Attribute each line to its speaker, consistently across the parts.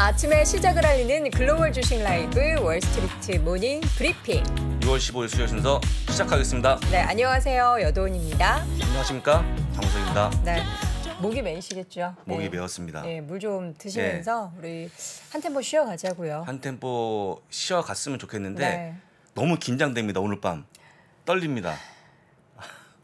Speaker 1: 아침의 시작을 알리는 글로벌 주식 라이브 월스트리트 모닝 브리핑.
Speaker 2: 6월 15일 수요일 순서 시작하겠습니다.
Speaker 1: 네, 안녕하세요. 여도은입니다.
Speaker 2: 안녕하십니까? 장우석입니다.
Speaker 1: 네, 목이 메이시겠죠?
Speaker 2: 목이
Speaker 1: 네.
Speaker 2: 메었습니다.
Speaker 1: 네, 물 좀 드시면서 우리 한 템포 쉬어가자고요.
Speaker 2: 한 템포 쉬어갔으면 좋겠는데
Speaker 1: 네.
Speaker 2: 너무 긴장됩니다. 오늘 밤 떨립니다.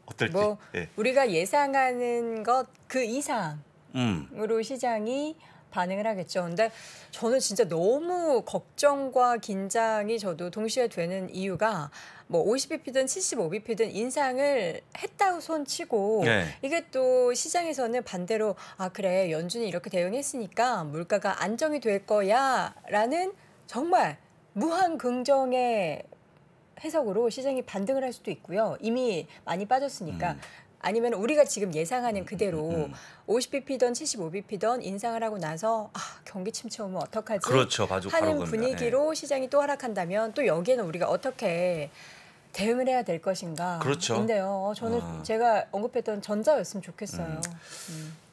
Speaker 2: 어떨지.
Speaker 1: 뭐
Speaker 2: 네.
Speaker 1: 우리가 예상하는 것 그 이상으로 시장이 반응을 하겠죠. 근데 저는 진짜 너무 걱정과 긴장이 저도 동시에 되는 이유가 뭐 50bp든 75bp든 인상을 했다고 손치고
Speaker 2: 네.
Speaker 1: 이게 또 시장에서는 반대로 아 그래 연준이 이렇게 대응했으니까 물가가 안정이 될 거야 라는 정말 무한 긍정의 해석으로 시장이 반등을 할 수도 있고요. 이미 많이 빠졌으니까. 아니면 우리가 지금 예상하는 그대로 50bp든 75bp든 인상을 하고 나서 아, 경기 침체 오면 어떡하지?
Speaker 2: 그렇죠.
Speaker 1: 하는 분위기로 시장이 또 하락한다면 또 여기에는 우리가 어떻게 대응을 해야 될 것인가?
Speaker 2: 그렇죠.
Speaker 1: 인데요. 저는 제가 언급했던 전자였으면 좋겠어요.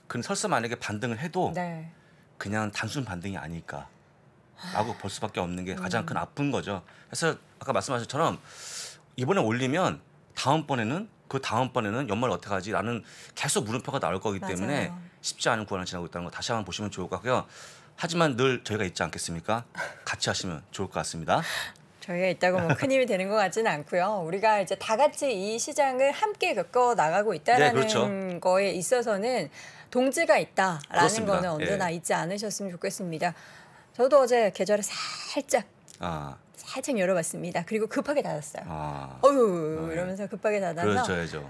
Speaker 2: 근데 설사 만약에 반등을 해도
Speaker 1: 네.
Speaker 2: 그냥 단순 반등이 아닐까 라고 볼 수밖에 없는 게 가장 큰 아픈 거죠. 그래서 아까 말씀하신 것처럼 이번에 올리면 다음번에는 연말 어떻게 하지? 라는 계속 물음표가 나올 거기 때문에
Speaker 1: 맞아요.
Speaker 2: 쉽지 않은 구간을 지나고 있다는 거 다시 한번 보시면 좋을 것 같고요. 하지만 늘 저희가 있지 않겠습니까? 같이 하시면 좋을 것 같습니다.
Speaker 1: 저희가 있다고 뭐 큰 힘이 되는 것 같지는 않고요. 우리가 이제 다 같이 이 시장을 함께 겪어 나가고 있다라는
Speaker 2: 네, 그렇죠.
Speaker 1: 거에 있어서는 동지가 있다라는
Speaker 2: 그렇습니다.
Speaker 1: 거는 언제나 잊지 않으셨으면 좋겠습니다. 저도 어제 계좌를 살짝 열어봤습니다. 그리고 급하게 닫았어요. 어휴 이러면서 급하게 닫아서
Speaker 2: 그렇죠.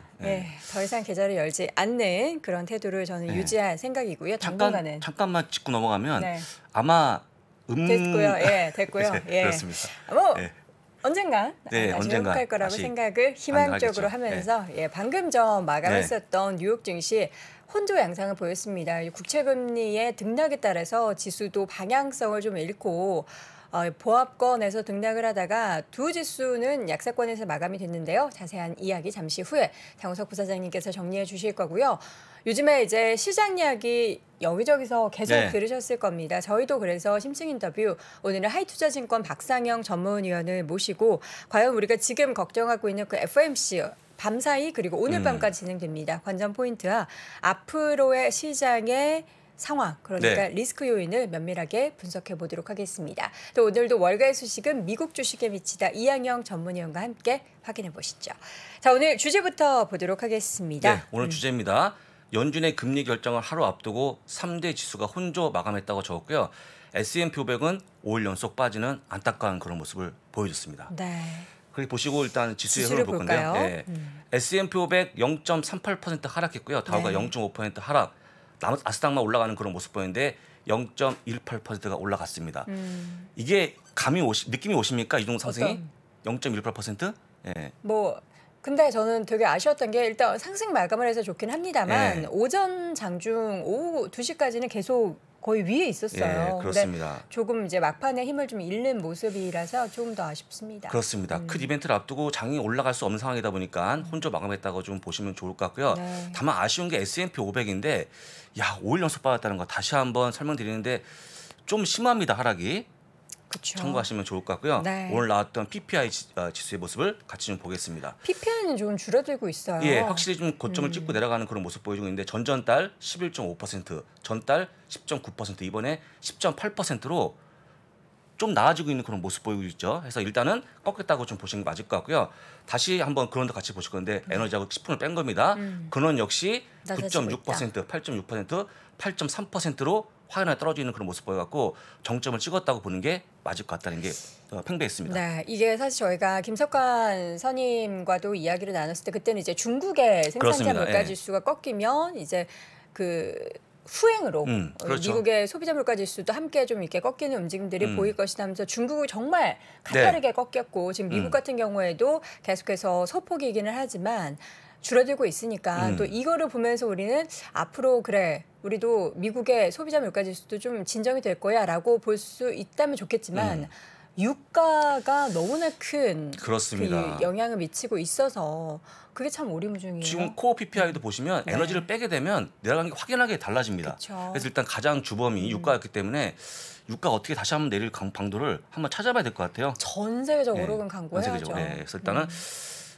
Speaker 1: 더 이상 계좌를 열지 않는 그런 태도를 저는 유지할 생각이고요. 당분간은.
Speaker 2: 잠깐만 짚고 넘어가면
Speaker 1: 네.
Speaker 2: 아마
Speaker 1: 됐고요. 됐고요.
Speaker 2: 네, 그렇습니다.
Speaker 1: 뭐 언젠간 다시
Speaker 2: 언젠간
Speaker 1: 회복할 거라고
Speaker 2: 다시
Speaker 1: 생각을 희망적으로
Speaker 2: 가능하겠죠.
Speaker 1: 하면서 방금 전 마감했었던 뉴욕 증시 혼조 양상을 보였습니다. 국채금리의 등락에 따라서 지수도 방향성을 좀 잃고 보합권에서 등락을 하다가 두 지수는 약세권에서 마감이 됐는데요. 자세한 이야기 잠시 후에 장우석 부사장님께서 정리해 주실 거고요. 요즘에 이제 시장 이야기 여기저기서 계속 들으셨을 겁니다. 저희도 그래서 심층 인터뷰 오늘은 하이투자증권 박상영 전문위원을 모시고 과연 우리가 지금 걱정하고 있는 그 FOMC 밤사이 그리고 오늘 밤까지 진행됩니다. 관전 포인트와 앞으로의 시장의 상황, 그러니까 리스크 요인을 면밀하게 분석해 보도록 하겠습니다. 또 오늘도 월가의 소식은 미국 주식에 미치다 이양영 전문위원과 함께 확인해 보시죠. 자, 오늘 주제부터 보도록 하겠습니다.
Speaker 2: 네, 오늘 주제입니다. 연준의 금리 결정을 하루 앞두고 3대 지수가 혼조 마감했다고 적었고요. S&P 500은 5일 연속 빠지는 안타까운 그런 모습을 보여줬습니다.
Speaker 1: 네.
Speaker 2: 그리고 보시고 일단 지수의 흐름을 볼 건데요. S&P 500 0.38% 하락했고요. 다우가 0.5% 하락. 나스닥만 올라가는 그런 모습 보이는데 0.18%가 올라갔습니다. 이게 느낌이 오십니까? 이동 상승이 0.18%?
Speaker 1: 뭐 근데 저는 되게 아쉬웠던 게 일단 상승 마감을 해서 좋긴 합니다만 오전 장중 오후 2시까지는 계속 거의 위에 있었어요.
Speaker 2: 그렇습니다.
Speaker 1: 근데 조금 이제 막판에 힘을 좀 잃는 모습이라서 조금 더 아쉽습니다.
Speaker 2: 그렇습니다. 큰 이벤트를 앞두고 장이 올라갈 수 없는 상황이다 보니까 혼조 마감했다고 좀 보시면 좋을 것 같고요. 다만 아쉬운 게 S&P 500인데 5일 연속 빠졌다는 거 다시 한번 설명드리는데 좀 심합니다. 하락이.
Speaker 1: 그쵸.
Speaker 2: 참고하시면 좋을 것 같고요. 오늘 나왔던 PPI 지수의 모습을 같이 좀 보겠습니다.
Speaker 1: PPI는 좀 줄어들고 있어요.
Speaker 2: 확실히 좀 고점을 찍고 내려가는 그런 모습 보여주고 있는데 전달 11.5%, 전달 10.9%, 이번에 10.8%로 좀 나아지고 있는 그런 모습 보이고 있죠. 그래서 일단은 꺾였다고 좀 보시는 게 맞을 것 같고요. 다시 한번 근원도 같이 보실 건데 에너지하고 10%를 뺀 겁니다. 근원 역시 9.6%, 8.6%, 8.3%로 확연하게 떨어지는 그런 모습 보여갖고 정점을 찍었다고 보는 게 맞을 것 같다는 게 팽배했습니다.
Speaker 1: 네, 이게 사실 저희가 김석환 선임과도 이야기를 나눴을 때 그때는 이제 중국의 생산자 물가 지수가 꺾이면 이제 그 후행으로
Speaker 2: 그렇죠.
Speaker 1: 미국의 소비자 물가 지수도 함께 좀 이렇게 꺾이는 움직임들이 보일 것이다 하면서 중국이 정말 가파르게 꺾였고 지금 미국 같은 경우에도 계속해서 소폭이기는 하지만 줄어들고 있으니까 또 이거를 보면서 우리는 앞으로 그래 우리도 미국의 소비자 물가 지수도 좀 진정이 될 거야라고 볼 수 있다면 좋겠지만 유가가 너무나 큰
Speaker 2: 그렇습니다.
Speaker 1: 그 영향을 미치고 있어서 그게 참 오리무중이에요.
Speaker 2: 지금 코어 PPI도 보시면 에너지를 빼게 되면 내려가는 게 확연하게 달라집니다.
Speaker 1: 그쵸.
Speaker 2: 그래서 일단 가장 주범이 유가였기 때문에 유가가 어떻게 다시 한번 내릴 방도를 한번 찾아봐야 될 것 같아요.
Speaker 1: 전 세계적으로
Speaker 2: 네.
Speaker 1: 는 강구해야죠.
Speaker 2: 전 세계적으로. 네. 그래서 일단은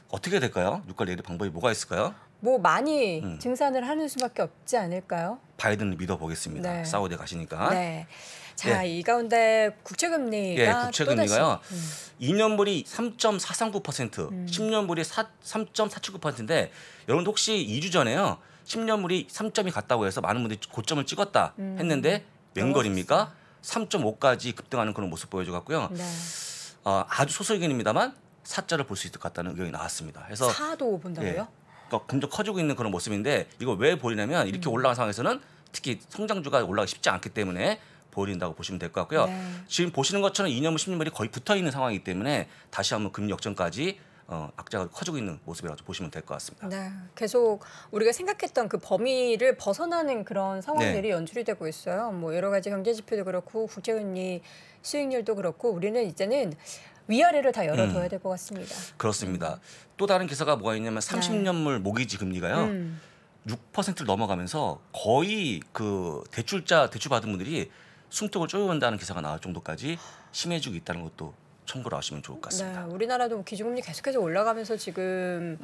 Speaker 2: 어떻게 될까요? 유가 내릴 방법이 뭐가 있을까요?
Speaker 1: 뭐 많이 증산을 하는 수밖에 없지 않을까요?
Speaker 2: 바이든을 믿어보겠습니다.
Speaker 1: 네.
Speaker 2: 사우디에 가시니까.
Speaker 1: 네. 자, 이 가운데 국채금리가
Speaker 2: 국채금리가요.
Speaker 1: 또다시
Speaker 2: 2년물이 3.439%, 10년물이 3.479%인데 여러분 혹시 2주 전에요. 10년물이 3점이 갔다고 해서 많은 분들이 고점을 찍었다 했는데 웬걸입니까? 3.5까지 급등하는 그런 모습 보여줘갖고요.
Speaker 1: 네.
Speaker 2: 아주 소수 의견입니다만 사자를 볼 수 있을 것 같다는 의견이 나왔습니다. 그래서
Speaker 1: 4도 본다고요?
Speaker 2: 그러니까 점점 커지고 있는 그런 모습인데 이거 왜 보이냐면 이렇게 올라간 상황에서는 특히 성장주가 올라가기 쉽지 않기 때문에 보인다고 보시면 될 것 같고요.
Speaker 1: 네.
Speaker 2: 지금 보시는 것처럼 2년물, 10년물이 거의 붙어 있는 상황이기 때문에 다시 한번 금리 역전까지 악재가 커지고 있는 모습이라고 보시면 될 것 같습니다.
Speaker 1: 네, 계속 우리가 생각했던 그 범위를 벗어나는 그런 상황들이 연출이 되고 있어요. 뭐 여러 가지 경제 지표도 그렇고 국제금리 수익률도 그렇고 우리는 이제는 위아래를 다 열어둬야 될 것 같습니다.
Speaker 2: 그렇습니다. 또 다른 기사가 뭐가 있냐면 30년물 모기지 금리가요. 6%를 넘어가면서 거의 그 대출 받은 분들이 숨통을 쪼여온다는 기사가 나올 정도까지 심해지고 있다는 것도 참고로 아시면 좋을 것 같습니다.
Speaker 1: 네, 우리나라도 기준금리 계속해서 올라가면서 지금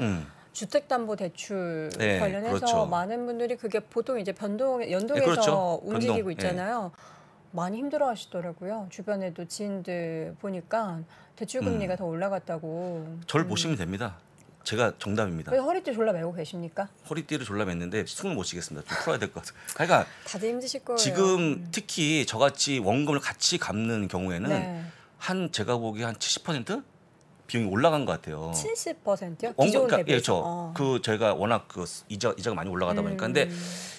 Speaker 1: 주택담보대출
Speaker 2: 네,
Speaker 1: 관련해서
Speaker 2: 그렇죠.
Speaker 1: 많은 분들이 그게 보통 이제 연동해서
Speaker 2: 네, 그렇죠.
Speaker 1: 움직이고
Speaker 2: 변동.
Speaker 1: 있잖아요. 많이 힘들어하시더라고요. 주변에도 지인들 보니까 대출금리가 더 올라갔다고.
Speaker 2: 저를 보시면 됩니다. 제가 정답입니다.
Speaker 1: 그래서 허리띠 졸라 매고 계십니까?
Speaker 2: 허리띠를 졸라맸는데 숨을 못 쉬겠습니다. 좀 풀어야 될 것 같아요. 그러니까
Speaker 1: 다들 힘드실 거예요.
Speaker 2: 지금 특히 저같이 원금을 같이 갚는 경우에는 한 제가 보기에 한 70% 비용이 올라간 것 같아요.
Speaker 1: 70%요?
Speaker 2: 원금
Speaker 1: 기존
Speaker 2: 그러니까
Speaker 1: 대비해서.
Speaker 2: 그 저희가 워낙 그 이자가 많이 올라가다 보니까 근데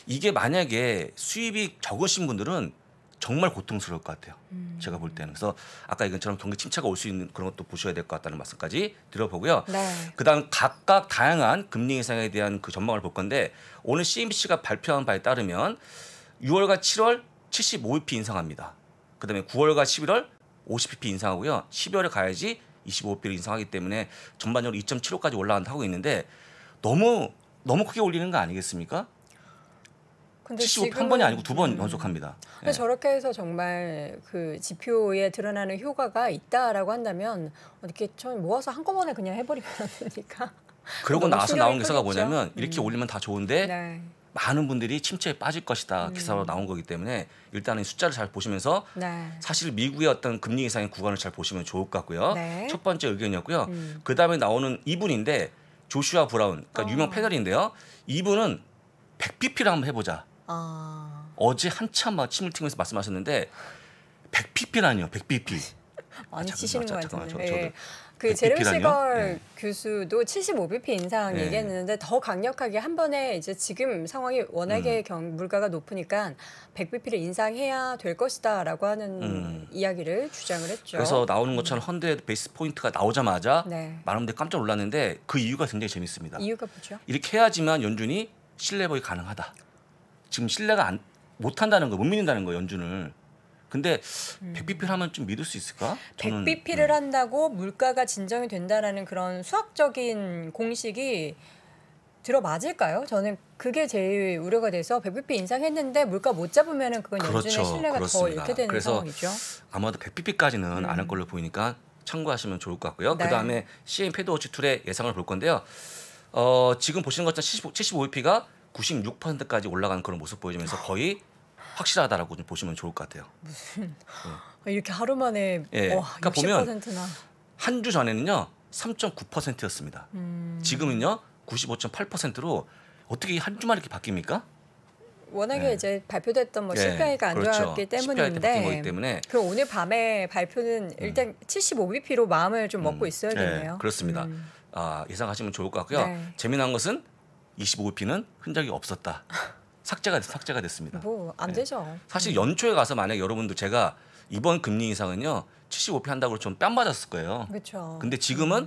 Speaker 2: 이게 만약에 수입이 적으신 분들은 정말 고통스러울 것 같아요. 제가 볼 때는. 그래서 아까 이건처럼 경기 침체가 올 수 있는 그런 것도 보셔야 될 것 같다는 말씀까지 드려보고요.
Speaker 1: 네.
Speaker 2: 그다음 각각 다양한 금리 인상에 대한 그 전망을 볼 건데 오늘 CNBC가 발표한 바에 따르면 6월과 7월 75bp 인상합니다. 그다음에 9월과 11월 50bp 인상하고요. 12월에 가야지 25bp를 인상하기 때문에 전반적으로 2.75까지 올라간다 하고 있는데 너무 크게 올리는 거 아니겠습니까?
Speaker 1: 근데
Speaker 2: 75 한 번이 아니고 두 번 연속합니다.
Speaker 1: 근데 저렇게 해서 정말 그 지표에 드러나는 효과가 있다라고 한다면 이렇게 좀 모아서 한꺼번에 그냥 해버리면 안 되니까.
Speaker 2: 그러고 나서
Speaker 1: 신경이
Speaker 2: 나온 기사가
Speaker 1: 크겠죠.
Speaker 2: 뭐냐면 이렇게 올리면 다 좋은데
Speaker 1: 네.
Speaker 2: 많은 분들이 침체에 빠질 것이다 기사로 나온 거기 때문에 일단은 숫자를 잘 보시면서
Speaker 1: 네.
Speaker 2: 사실 미국의 어떤 금리 인상의 구간을 잘 보시면 좋을 것 같고요.
Speaker 1: 네.
Speaker 2: 첫 번째 의견이었고요. 그 다음에 나오는 이분인데 조슈아 브라운, 그러니까 유명 패널인데요. 이분은 100pp를 한번 해보자. 어제 한참 막 침을 튀면서 말씀하셨는데 100pp라니요. 100pp.
Speaker 1: 많이 치시는 것
Speaker 2: 잠깐만,
Speaker 1: 같은데.
Speaker 2: 저도
Speaker 1: 예. 그 제레미
Speaker 2: 100pp라니요?
Speaker 1: 시걸
Speaker 2: 네.
Speaker 1: 교수도 75bp 인상
Speaker 2: 네.
Speaker 1: 얘기했는데 더 강력하게 한 번에 이제 지금 상황이 워낙에 물가가 높으니까 100bp를 인상해야 될 것이다라고 하는 이야기를 주장을 했죠.
Speaker 2: 그래서 나오는 것처럼 100 베이스 포인트가 나오자마자
Speaker 1: 네.
Speaker 2: 많은 분들이 깜짝 놀랐는데 그 이유가 굉장히 재밌습니다.
Speaker 1: 이유가 뭐죠?
Speaker 2: 이렇게 해야지만 연준이 신뢰 회복이 가능하다. 지금 신뢰가 못 한다는 거, 못 믿는다는 거 연준을. 근데 100bp를 하면 좀 믿을 수 있을까?
Speaker 1: 100bp를 한다고 물가가 진정이 된다라는 그런 수학적인 공식이 들어맞을까요? 저는 그게 제일 우려가 돼서 100bp 인상했는데 물가 못 잡으면은 그건
Speaker 2: 그렇죠.
Speaker 1: 연준의 신뢰가
Speaker 2: 그렇습니다.
Speaker 1: 더 잃게 되는
Speaker 2: 그래서
Speaker 1: 상황이죠.
Speaker 2: 아마도 100bp까지는 안 할 걸로 보이니까 참고하시면 좋을 것 같고요.
Speaker 1: 네.
Speaker 2: 그다음에 CM 패드워치 툴의 예상을 볼 건데요. 지금 보시는 것처럼 75bp가 96%까지 올라가는 그런 모습 보여주면서 거의 확실하다라고 좀 보시면 좋을 것 같아요.
Speaker 1: 이렇게 하루 만에
Speaker 2: 예.
Speaker 1: 와,
Speaker 2: 그러니까 보면
Speaker 1: 60%나.
Speaker 2: 한 주 전에는요 3.9%였습니다. 지금은요 95.8%로 어떻게 한 주만 이렇게 바뀝니까?
Speaker 1: 워낙에 이제 발표됐던 뭐 CPI가 안
Speaker 2: 그렇죠.
Speaker 1: 좋았기
Speaker 2: CPI 때 바뀐 거기
Speaker 1: 때문인데
Speaker 2: 때문에
Speaker 1: 그럼 오늘 밤에 발표는 일단 75bp로 마음을 좀 먹고 있어야겠네요.
Speaker 2: 그렇습니다. 예상하시면 좋을 것 같고요.
Speaker 1: 네.
Speaker 2: 재미난 것은 25bp는 흔적이 없었다. 삭제가 됐습니다.
Speaker 1: 뭐 안 되죠.
Speaker 2: 사실 연초에 가서 만약 여러분들 제가 이번 금리 인상은요 75p 한다고 좀 뺨 맞았을 거예요.
Speaker 1: 그렇죠.
Speaker 2: 근데 지금은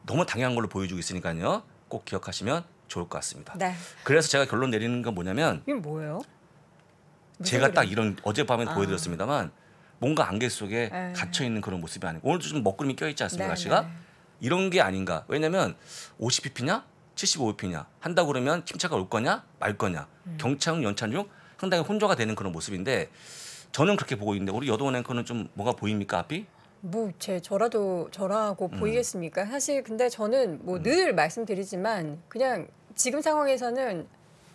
Speaker 2: 너무 당연한 걸로 보여주고 있으니까요. 꼭 기억하시면 좋을 것 같습니다.
Speaker 1: 네.
Speaker 2: 그래서 제가 결론 내리는 건 뭐냐면
Speaker 1: 이게 뭐예요?
Speaker 2: 제가 딱 이런 어젯밤에 보여드렸습니다만 뭔가 안개 속에
Speaker 1: 네.
Speaker 2: 갇혀 있는 그런 모습이 아니고 오늘도 좀 먹구름이 껴있지 않습니까,
Speaker 1: 네,
Speaker 2: 날씨가?
Speaker 1: 네.
Speaker 2: 이런 게 아닌가? 왜냐면 50pp냐, 75pp냐 한다 그러면 침체가 올 거냐, 말 거냐, 경차용, 연차용 상당히 혼조가 되는 그런 모습인데 저는 그렇게 보고 있는데 우리 여동원 앵커는 좀 뭐가 보입니까, 앞이?
Speaker 1: 뭐 저라고 보이겠습니까? 사실 근데 저는 뭐 늘 말씀드리지만 그냥 지금 상황에서는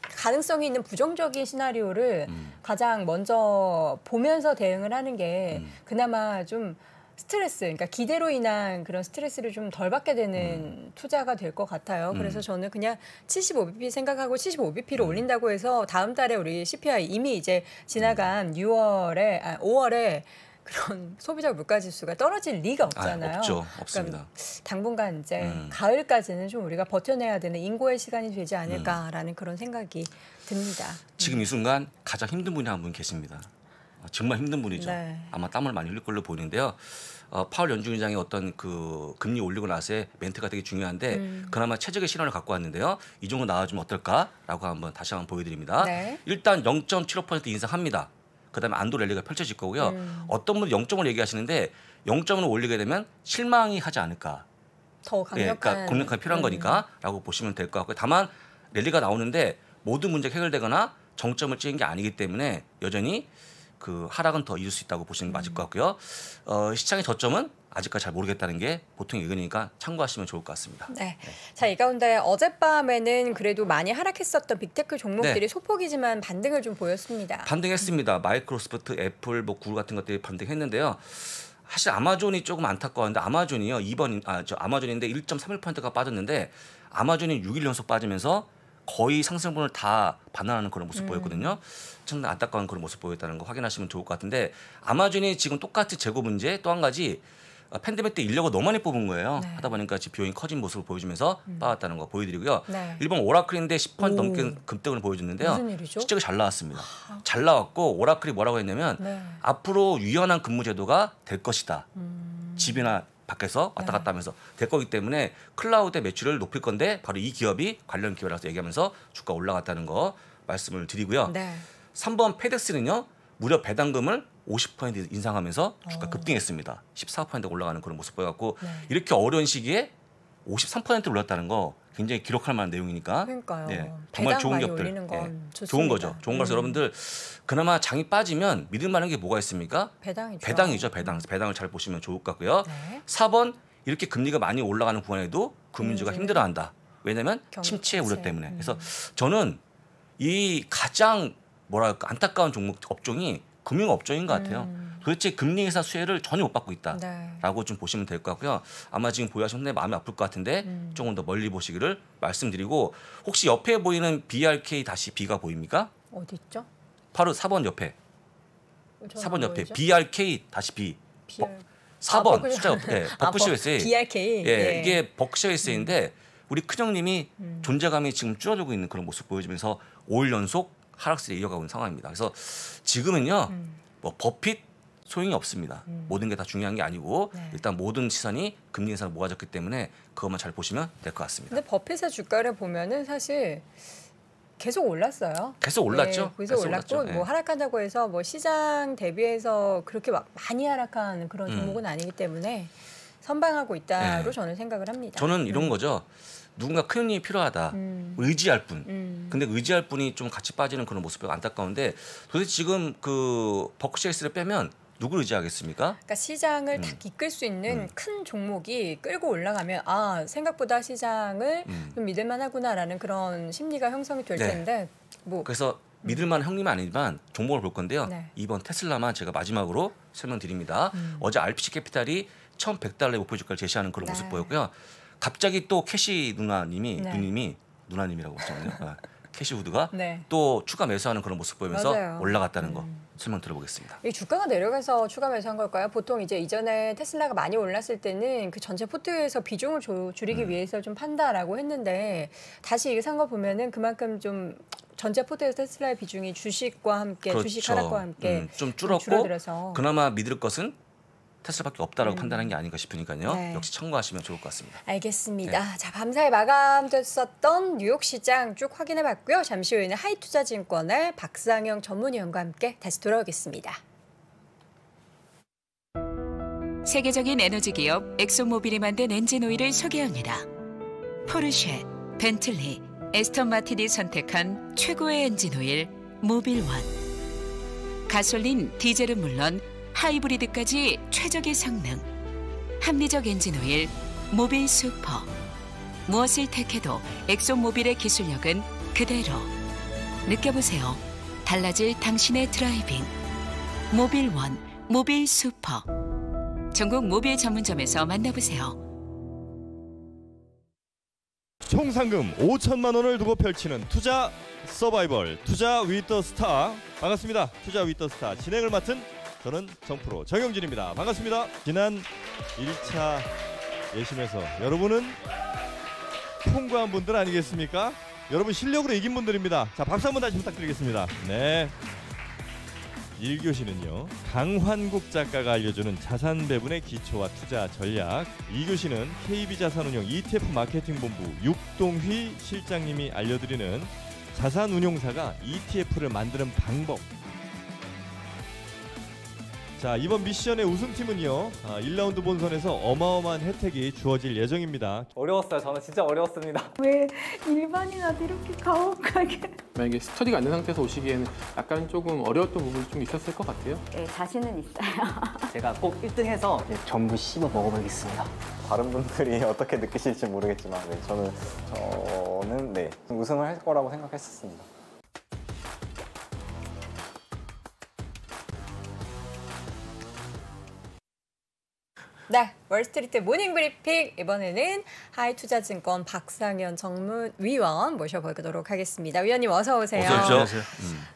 Speaker 1: 가능성이 있는 부정적인 시나리오를 가장 먼저 보면서 대응을 하는 게 그나마 좀 스트레스, 그러니까 기대로 인한 그런 스트레스를 좀 덜 받게 되는 투자가 될 것 같아요. 그래서 저는 그냥 75bp 생각하고 75bp를 올린다고 해서 다음 달에 우리 CPI 이미 이제 지나간 5월에 그런 소비자 물가 지수가 떨어질 리가 없잖아요.
Speaker 2: 없죠. 없습니다.
Speaker 1: 그러니까 당분간 이제 가을까지는 좀 우리가 버텨내야 되는 인고의 시간이 되지 않을까라는 그런 생각이 듭니다.
Speaker 2: 지금 이 순간 가장 힘든 분이 한 분 계십니다. 정말 힘든 분이죠.
Speaker 1: 네.
Speaker 2: 아마 땀을 많이 흘릴 걸로 보이는데요. 파월 연준의장의 어떤 그 금리 올리고 나서의 멘트가 되게 중요한데 그나마 최적의 신호를 갖고 왔는데요. 이 정도 나와주면 어떨까라고 한번 다시 한번 보여드립니다.
Speaker 1: 네.
Speaker 2: 일단 0.75% 인상합니다. 그다음에 안도 랠리가 펼쳐질 거고요. 어떤 분은 0.을 얘기하시는데 0.을 올리게 되면 실망이 하지 않을까.
Speaker 1: 더
Speaker 2: 그러니까
Speaker 1: 강력한
Speaker 2: 강력하게 필요한 거니까라고 보시면 될 것 같고요. 다만 랠리가 나오는데 모든 문제가 해결되거나 정점을 찍은 게 아니기 때문에 여전히 그 하락은 더 이을 수 있다고 보시는 게 맞을 것 같고요. 시장의 저점은 아직까지 잘 모르겠다는 게 보통 의견이니까 참고하시면 좋을 것 같습니다.
Speaker 1: 네. 자, 이 가운데 어젯밤에는 그래도 많이 하락했었던 빅테크 종목들이
Speaker 2: 네.
Speaker 1: 소폭이지만 반등을 좀 보였습니다.
Speaker 2: 반등했습니다. 마이크로소프트, 애플, 뭐 구글 같은 것들이 반등했는데요. 사실 아마존이 조금 안타까웠는데 아마존이요. 아마존인데 1.31%가 빠졌는데 아마존이 6일 연속 빠지면서 거의 상승분을 다 반환하는 그런 모습 보였거든요. 정말 안타까운 그런 모습 보였다는 거 확인하시면 좋을 것 같은데 아마존이 지금 똑같이 재고 문제 또 한 가지 팬데믹 때 인력을 너무 많이 뽑은 거예요.
Speaker 1: 네.
Speaker 2: 하다 보니까 지금 비용이 커진 모습을 보여주면서 빠졌다는 거 보여드리고요.
Speaker 1: 네.
Speaker 2: 일본 오라클인데 10% 넘게 급등을 보여줬는데요.
Speaker 1: 무슨 일이죠?
Speaker 2: 실적이 잘 나왔습니다. 잘 나왔고 오라클이 뭐라고 했냐면
Speaker 1: 네.
Speaker 2: 앞으로 유연한 근무 제도가 될 것이다. 집이나 밖에서 왔다 갔다 하면서 될 거기 때문에 클라우드의 매출을 높일 건데 바로 이 기업이 관련 기업이라서 얘기하면서 주가 올라갔다는 거 말씀을 드리고요.
Speaker 1: 네.
Speaker 2: 3번 페덱스는요. 무려 배당금을 50% 인상하면서 주가 급등했습니다. 14% 올라가는 그런 모습 보여갖고 이렇게 어려운 시기에 53% 올랐다는 거 굉장히 기록할 만한 내용이니까
Speaker 1: 그러니까요.
Speaker 2: 네, 정말
Speaker 1: 배당
Speaker 2: 좋은
Speaker 1: 많이
Speaker 2: 기업들
Speaker 1: 올리는 건 좋습니다.
Speaker 2: 좋은 거죠. 좋은 거라서 여러분들 그나마 장이 빠지면 믿을 만한 게 뭐가 있습니까?
Speaker 1: 배당이죠.
Speaker 2: 배당을 잘 보시면 좋을 것 같고요.
Speaker 1: 네.
Speaker 2: 4번 이렇게 금리가 많이 올라가는 구간에도 금융주가 힘들어한다. 왜냐하면 침체 우려
Speaker 1: 침체.
Speaker 2: 때문에. 그래서 저는 이 가장 뭐랄까 안타까운 종목 업종이 금융업종인 것 같아요. 도대체 금리 인상 수혜를 전혀 못 받고 있다라고 좀 보시면 될 것 같고요. 아마 지금 보유하시는 분들 마음이 아플 것 같은데 조금 더 멀리 보시기를 말씀드리고 혹시 옆에 보이는 BRK-B가 보입니까?
Speaker 1: 어디 있죠?
Speaker 2: 바로 4번 옆에.
Speaker 1: 저는
Speaker 2: 4번 옆에
Speaker 1: 뭐였죠?
Speaker 2: BRK-B.
Speaker 1: BR...
Speaker 2: 4번 숫자 옆에 버크셔 USA.
Speaker 1: BRK.
Speaker 2: 예, 이게 버크셔 SA인데 우리 큰형님이 존재감이 지금 줄어들고 있는 그런 모습 보여주면서 5일 연속 하락세를 이어가고 있는 상황입니다. 그래서 지금은요, 뭐 버핏 소용이 없습니다. 모든 게 다 중요한 게 아니고 일단 모든 시선이 금리 인상을 모아졌기 때문에 그것만 잘 보시면 될 것 같습니다.
Speaker 1: 근데 버핏의 주가를 보면은 사실 계속 올랐어요.
Speaker 2: 계속 올랐죠.
Speaker 1: 네, 계속 올랐고
Speaker 2: 올랐죠.
Speaker 1: 뭐 하락한다고 해서 뭐 시장 대비해서 그렇게 막 많이 하락한 그런 종목은 아니기 때문에 선방하고 있다로 저는 생각을 합니다.
Speaker 2: 저는 이런 거죠. 누군가 큰 힘이 필요하다. 의지할 분. 근데 의지할 분이 좀 같이 빠지는 그런 모습이 안타까운데 도대체 지금 그 버크셔스를 빼면 누구를 의지하겠습니까?
Speaker 1: 그러니까 시장을 딱 이끌 수 있는 큰 종목이 끌고 올라가면 아 생각보다 시장을 좀 믿을만하구나라는 그런 심리가 형성이 될 텐데 뭐
Speaker 2: 그래서 믿을만한 형님은 아니지만 종목을 볼 건데요.
Speaker 1: 네.
Speaker 2: 이번 테슬라만 제가 마지막으로 설명드립니다. 어제 RPC 캐피탈이 1,100달러의 목표 주가를 제시하는 그런 모습 보였고요. 갑자기 또 캐시 누님이라고 하셨네요. 캐시우드가
Speaker 1: 네.
Speaker 2: 또 추가 매수하는 그런 모습 보이면서
Speaker 1: 맞아요.
Speaker 2: 올라갔다는 거 설명 들어보겠습니다.
Speaker 1: 이 주가가 내려가서 추가 매수한 걸까요? 보통 이제 이전에 테슬라가 많이 올랐을 때는 그 전체 포트에서 비중을 줄이기 위해서 좀 판다라고 했는데 다시 이게 산 거 보면은 그만큼 좀 전체 포트에서 테슬라의 비중이 주식과 함께
Speaker 2: 그렇죠.
Speaker 1: 주식 하락과 함께
Speaker 2: 좀 줄었고
Speaker 1: 줄어들어서
Speaker 2: 그나마 믿을 것은 테슬라밖에 없다라고 판단한 게 아닌가 싶으니까요.
Speaker 1: 네.
Speaker 2: 역시 참고하시면 좋을 것 같습니다.
Speaker 1: 알겠습니다.
Speaker 2: 네.
Speaker 1: 자, 밤사이 마감됐었던 뉴욕 시장 쭉 확인해 봤고요. 잠시 후에는 하이투자증권의 박상영 전문위원과 함께 다시 돌아오겠습니다.
Speaker 3: 세계적인 에너지 기업 엑소모빌이 만든 엔진 오일을 소개합니다. 포르쉐, 벤틀리, 에스턴 마틴이 선택한 최고의 엔진 오일 모빌1. 가솔린, 디젤은 물론 하이브리드까지 최적의 성능. 합리적 엔진 오일 모빌 슈퍼. 무엇을 택해도 엑소모빌의 기술력은 그대로. 느껴보세요. 달라질 당신의 드라이빙. 모빌1, 모빌 슈퍼. 전국 모빌 전문점에서 만나보세요.
Speaker 4: 총 상금 5천만 원을 두고 펼치는 투자 서바이벌 투자 위더 스타. 반갑습니다. 투자 위더 스타 진행을 맡은 저는 정프로 정영진입니다. 반갑습니다. 지난 1차 예심에서 여러분은 통과한 분들 아니겠습니까? 여러분 실력으로 이긴 분들입니다. 자, 박수 한번 다시 부탁드리겠습니다. 네. 1교시는요. 강환국 작가가 알려주는 자산 배분의 기초와 투자 전략. 2교시는 KB자산운용 ETF 마케팅본부 육동휘 실장님이 알려드리는 자산운용사가 ETF를 만드는 방법. 자, 이번 미션의 우승팀은요 1라운드 본선에서 어마어마한 혜택이 주어질 예정입니다.
Speaker 5: 어려웠어요. 저는 진짜 어려웠습니다.
Speaker 6: 왜 일반인한테 이렇게 가혹하게?
Speaker 7: 만약에 스터디가 안 된 상태에서 오시기에는 약간 조금 어려웠던 부분이 좀 있었을 것 같아요.
Speaker 6: 네, 자신은 있어요.
Speaker 5: 제가 꼭 1등해서 전부 씹어 먹어보겠습니다.
Speaker 8: 다른 분들이 어떻게 느끼실지 모르겠지만 저는 우승을 할 거라고 생각했었습니다.
Speaker 1: 네, 월스트리트 모닝 브리핑 이번에는 하이투자증권 박상현 전문위원 모셔보도록 하겠습니다. 위원님 어서 오세요.
Speaker 2: 어서 오십시오.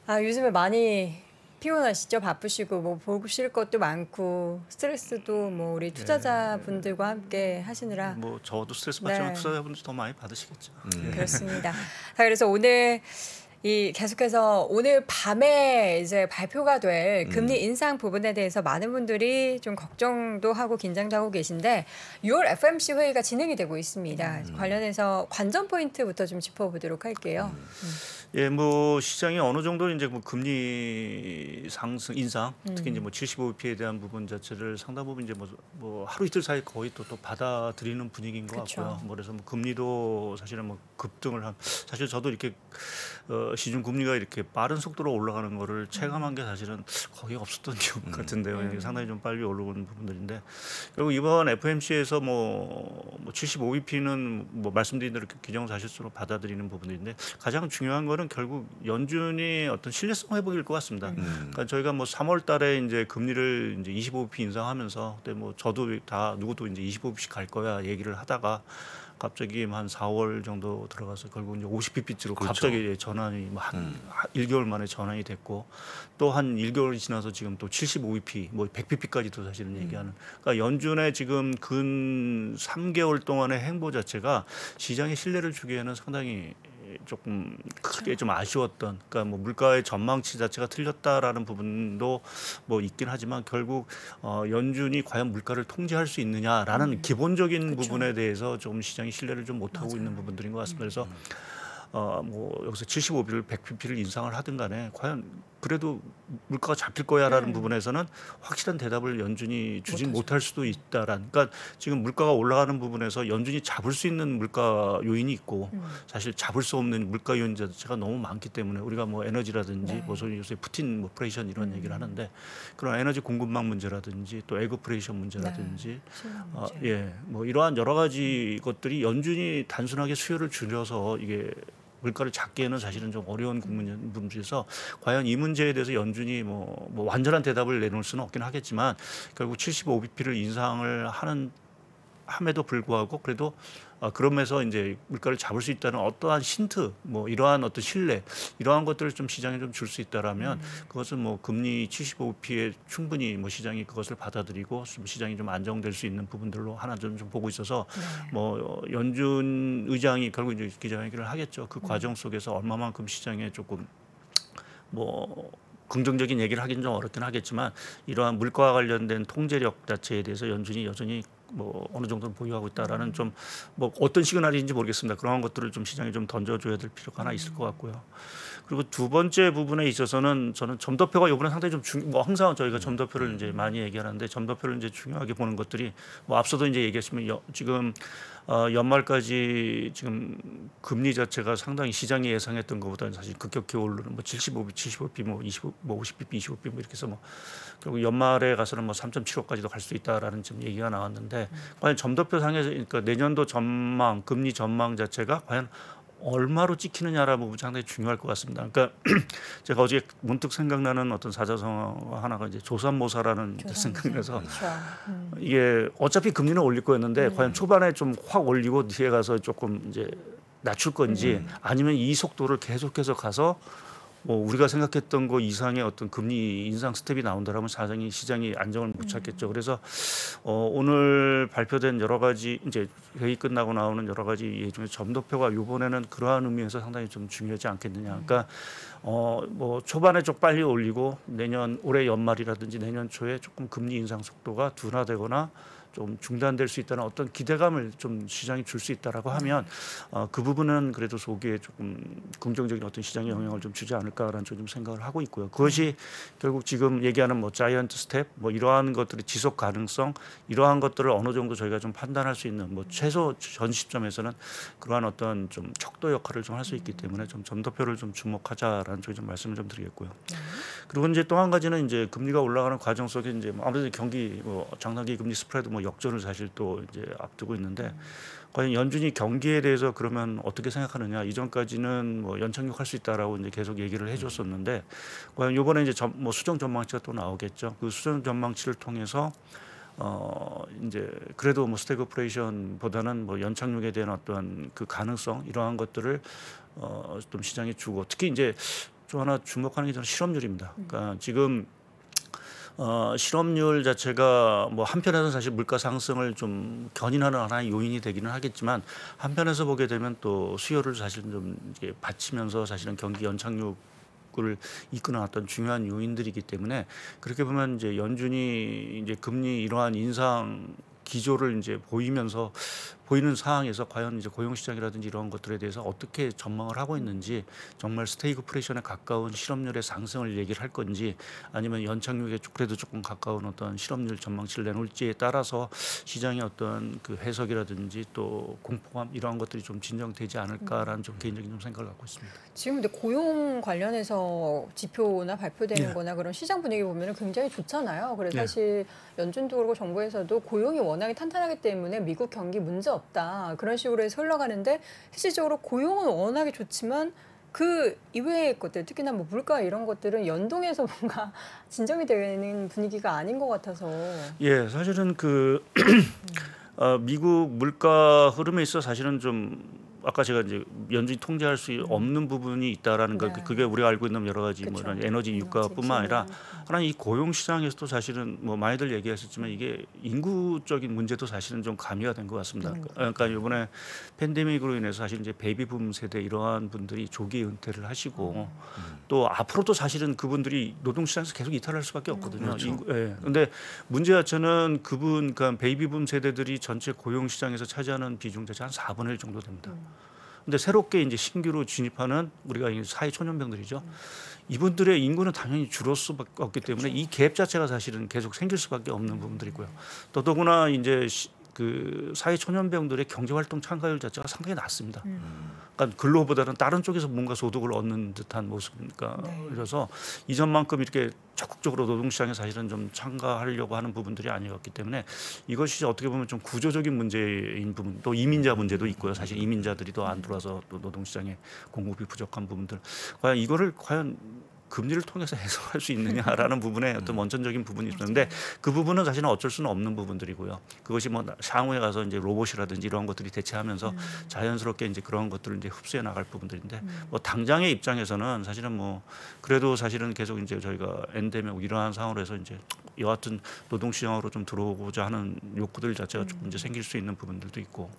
Speaker 1: 아, 요즘에 많이 피곤하시죠? 바쁘시고 뭐 보실 것도 많고 스트레스도 뭐 우리 투자자분들과 함께 하시느라
Speaker 9: 뭐 저도 스트레스 받지만
Speaker 1: 네.
Speaker 9: 투자자분들 더 많이 받으시겠죠.
Speaker 1: 그렇습니다. 자, 그래서 오늘 계속해서 오늘 밤에 이제 발표가 될 금리 인상 부분에 대해서 많은 분들이 좀 걱정도 하고 긴장도 하고 계신데 6월 FOMC 회의가 진행이 되고 있습니다. 관련해서 관전 포인트부터 좀 짚어보도록 할게요.
Speaker 9: 예, 뭐 시장이 어느 정도 이제 뭐 금리 상승 인상, 특히 이제 뭐 75bp에 대한 부분 자체를 상당 부분 이제 뭐 하루 이틀 사이 거의 또 받아들이는 분위기인 것
Speaker 1: 그쵸.
Speaker 9: 같고요. 뭐 그래서 뭐 금리도 사실은 뭐 급등을 사실 저도 이렇게 시중 금리가 이렇게 빠른 속도로 올라가는 거를 체감한 게 사실은 거의 없었던 기억 같은데요. 상당히 좀 빨리 오르는 부분들인데 그리고 이번 FOMC에서 뭐 75bp는 뭐 말씀드린 대로 기정사실수로 받아들이는 부분인데 가장 중요한 거는 결국 연준이 어떤 신뢰성 회복일 것 같습니다. 그러니까 저희가 뭐 3월달에 이제 금리를 이제 25bp 인상하면서 그때 뭐 저도 다 누구도 이제 25bp씩 갈 거야 얘기를 하다가 갑자기 한 4월 정도 들어가서 결국 이제 50bp로
Speaker 2: 그렇죠.
Speaker 9: 갑자기 전환이 뭐 한 1개월 만에 전환이 됐고 또 한 1개월이 지나서 지금 또 75bp 뭐 100bp까지도 사실은 얘기하는 그러니까 연준의 지금 근 3개월 동안의 행보 자체가 시장에 신뢰를 주기에는 상당히 조금 크게 좀 아쉬웠던 그러니까 뭐 물가의 전망치 자체가 틀렸다라는 부분도 뭐 있긴 하지만 결국 연준이 과연 물가를 통제할 수 있느냐라는 기본적인 부분에 대해서 좀 시장이 신뢰를 좀 못하고 있는 부분들인 것 같습니다. 그래서 뭐 여기서 75bp를 100bp를 인상을 하든 간에 과연 그래도 물가가 잡힐 거야라는 부분에서는 확실한 대답을 연준이 주진 못할 수도 있다라는. 그러니까 지금 물가가 올라가는 부분에서 연준이 잡을 수 있는 물가 요인이 있고 사실 잡을 수 없는 물가 요인 자체가 너무 많기 때문에 우리가 뭐 에너지라든지 뭐 소위 요새 푸틴 뭐 프레이션 이런 얘기를 하는데 그런 에너지 공급망 문제라든지 또 에그프레이션 문제라든지 예, 뭐 이러한 여러 가지 것들이 연준이 단순하게 수요를 줄여서 이게 물가를 잡기에는 사실은 좀 어려운 부분에서 과연 이 문제에 대해서 연준이 뭐 완전한 대답을 내놓을 수는 없긴 하겠지만 결국 75bp를 인상을 함에도 불구하고 그래도 그러면서 이제 물가를 잡을 수 있다는 어떠한 힌트, 뭐 이러한 어떤 신뢰, 이러한 것들을 좀 시장에 좀 줄 수 있다라면 그것은 뭐 금리 75p에 충분히 뭐 시장이 그것을 받아들이고 좀 시장이 좀 안정될 수 있는 부분들로 하나 좀 보고 있어서 뭐 연준 의장이 결국 이제 기자회견을 하겠죠. 그 과정 속에서 얼마만큼 시장에 조금 뭐 긍정적인 얘기를 하기는 좀 어렵긴 하겠지만 이러한 물가와 관련된 통제력 자체에 대해서 연준이 여전히 뭐 어느 정도는 보유하고 있다라는 좀 뭐 어떤 시그널인지 모르겠습니다. 그런 것들을 좀 시장에 좀 던져줘야 될 필요가 하나 있을 것 같고요. 그리고 두 번째 부분에 있어서는 저는 점도표가 이번에 상당히 좀 뭐 항상 저희가 점도표를 이제 많이 얘기하는데 점도표를 이제 중요하게 보는 것들이 뭐 앞서도 이제 얘기했지만 지금 연말까지 지금 금리 자체가 상당히 시장이 예상했던 것보다는 사실 급격히 오르는 뭐 75p, 뭐 25, 뭐 50bp, 25p 뭐 이렇게 해서 뭐 결국 연말에 가서는 뭐 3.75까지도 갈 수 있다라는 지금 얘기가 나왔는데 과연 점도표 상에서 그러니까 내년도 전망, 금리 전망 자체가 과연 얼마로 찍히느냐라는 부분이 상당히 중요할 것 같습니다. 그러니까 제가 어제 문득 생각나는 어떤 사자성어 하나가 이제 조삼모사라는 생각이 나서 이게 어차피 금리는 올릴 거였는데 과연 초반에 좀 확 올리고 뒤에 가서 조금 이제 낮출 건지 아니면 이 속도를 계속해서 가서 뭐 우리가 생각했던 거 이상의 어떤 금리 인상 스텝이 나온다라면 사장이 시장이 안정을 못 찾겠죠. 그래서 오늘 발표된 여러 가지 이제 회의 끝나고 나오는 여러 가지 예 중에 점도표가 이번에는 그러한 의미에서 상당히 좀 중요하지 않겠느냐. 그러니까 뭐 초반에 좀 빨리 올리고 내년 올해 연말이라든지 내년 초에 조금 금리 인상 속도가 둔화되거나 좀 중단될 수 있다는 어떤 기대감을 좀 시장이 줄 수 있다라고 하면 그 부분은 그래도 소기에 조금 긍정적인 어떤 시장의 영향을 좀 주지 않을까라는 좀 생각을 하고 있고요. 그것이 결국 지금 얘기하는 뭐 자이언트 스텝 뭐 이러한 것들의 지속 가능성 이러한 것들을 어느 정도 저희가 좀 판단할 수 있는 뭐 최소 전 시점에서는 그러한 어떤 좀 척도 역할을 좀 할 수 있기 때문에 좀 점도표를 좀 주목하자라는 쪽에 좀 말씀을 좀 드리겠고요. 그리고 이제 또 한 가지는 이제 금리가 올라가는 과정 속에 이제 아무래도 경기 뭐 장단기 금리 스프레드 뭐 역전을 사실 또 이제 앞두고 있는데 과연 연준이 경기에 대해서 그러면 어떻게 생각하느냐 이전까지는 뭐 연착륙 할 수 있다라고 이제 계속 얘기를 해줬었는데 과연 이번에 이제 뭐 수정 전망치가 또 나오겠죠. 그 수정 전망치를 통해서 이제 그래도 뭐 스태그플레이션보다는 뭐 연착륙에 대한 어떤 그 가능성 이러한 것들을 좀 시장에 주고 특히 이제 또 하나 주목하는 게 저는 실업률입니다. 그러니까 지금 실업률 자체가 뭐 한편에서는 사실 물가 상승을 좀 견인하는 하나의 요인이 되기는 하겠지만 한편에서 보게 되면 또 수요를 사실은 좀 이제 받치면서 사실은 경기 연착륙을 이끄는 어떤 중요한 요인들이기 때문에 그렇게 보면 이제 연준이 이제 금리 이러한 인상 기조를 이제 보이는 상황에서 과연 이제 고용 시장이라든지 이런 것들에 대해서 어떻게 전망을 하고 있는지 정말 스태그플레이션에 가까운 실업률의 상승을 얘기를 할 건지 아니면 연착륙에 그래도 조금 가까운 어떤 실업률 전망치를 내놓을지에 따라서 시장의 어떤 그 해석이라든지 또 공포감 이러한 것들이 좀 진정되지 않을까라는 좀 개인적인 좀 생각을 갖고 있습니다.
Speaker 1: 지금 근데 고용 관련해서 지표나 발표되는 거나 그런 시장 분위기 보면 굉장히 좋잖아요. 그래서 사실 연준도 그렇고 정부에서도 고용이 워낙에 탄탄하기 때문에 미국 경기 문제 없다. 그런 식으로 해서 흘러가는데 실질적으로 고용은 워낙에 좋지만 그 이외의 것들 특히나 뭐 물가 이런 것들은 연동해서 뭔가 진정이 되는 분위기가 아닌 것 같아서.
Speaker 9: 예, 사실은 그 미국 물가 흐름에 있어 사실은 좀 아까 제가 이제 연준이 통제할 수 없는 부분이 있다라는 거 그게 우리가 알고 있는 여러 가지 뭐 이런 에너지 유가뿐만 아니라 하나 이 고용 시장에서도 사실은 뭐 많이들 얘기하셨지만 이게 인구적인 문제도 사실은 좀 가미가 된 것 같습니다. 그러니까 이번에 팬데믹으로 인해서 사실 이제 베이비붐 세대 이러한 분들이 조기 은퇴를 하시고 또 앞으로도 사실은 그분들이 노동 시장에서 계속 이탈할 수밖에 없거든요. 그런데 문제 자체는 그러니까 베이비붐 세대들이 전체 고용 시장에서 차지하는 비중 자체 한 4분의 1 정도 됩니다. 근데 새롭게 이제 신규로 진입하는 우리가 사회 초년병들이죠. 이분들의 인구는 당연히 줄을 수밖에 없기 때문에 이 갭 자체가 사실은 계속 생길 수밖에 없는 부분들이고요. 더더구나 이제 그 사회 초년병들의 경제 활동 참가율 자체가 상당히 낮습니다. 그러니까 근로보다는 다른 쪽에서 뭔가 소득을 얻는 듯한 모습이니까 그래서 이전만큼 이렇게 적극적으로 노동시장에 사실은 좀 참가하려고 하는 부분들이 아니었기 때문에 이것이 어떻게 보면 좀 구조적인 문제인 부분 또 이민자 문제도 있고요. 사실 이민자들이 더 안 들어와서 또 노동시장에 공급이 부족한 부분들 과연 이거를 금리를 통해서 해소할 수 있느냐라는 부분에 어떤 원천적인 부분이 있었는데 그 부분은 사실은 어쩔 수는 없는 부분들이고요. 그것이 뭐 향후에 가서 이제 로봇이라든지 이런 것들이 대체하면서 자연스럽게 이제 그런 것들을 이제 흡수해 나갈 부분들인데 뭐 당장의 입장에서는 사실은 뭐 그래도 사실은 계속 이제 저희가 엔데믹 이러한 상황으로 해서 이제 여하튼 노동시장으로 좀 들어오고자 하는 욕구들 자체가 조금 이제 생길 수 있는 부분들도 있고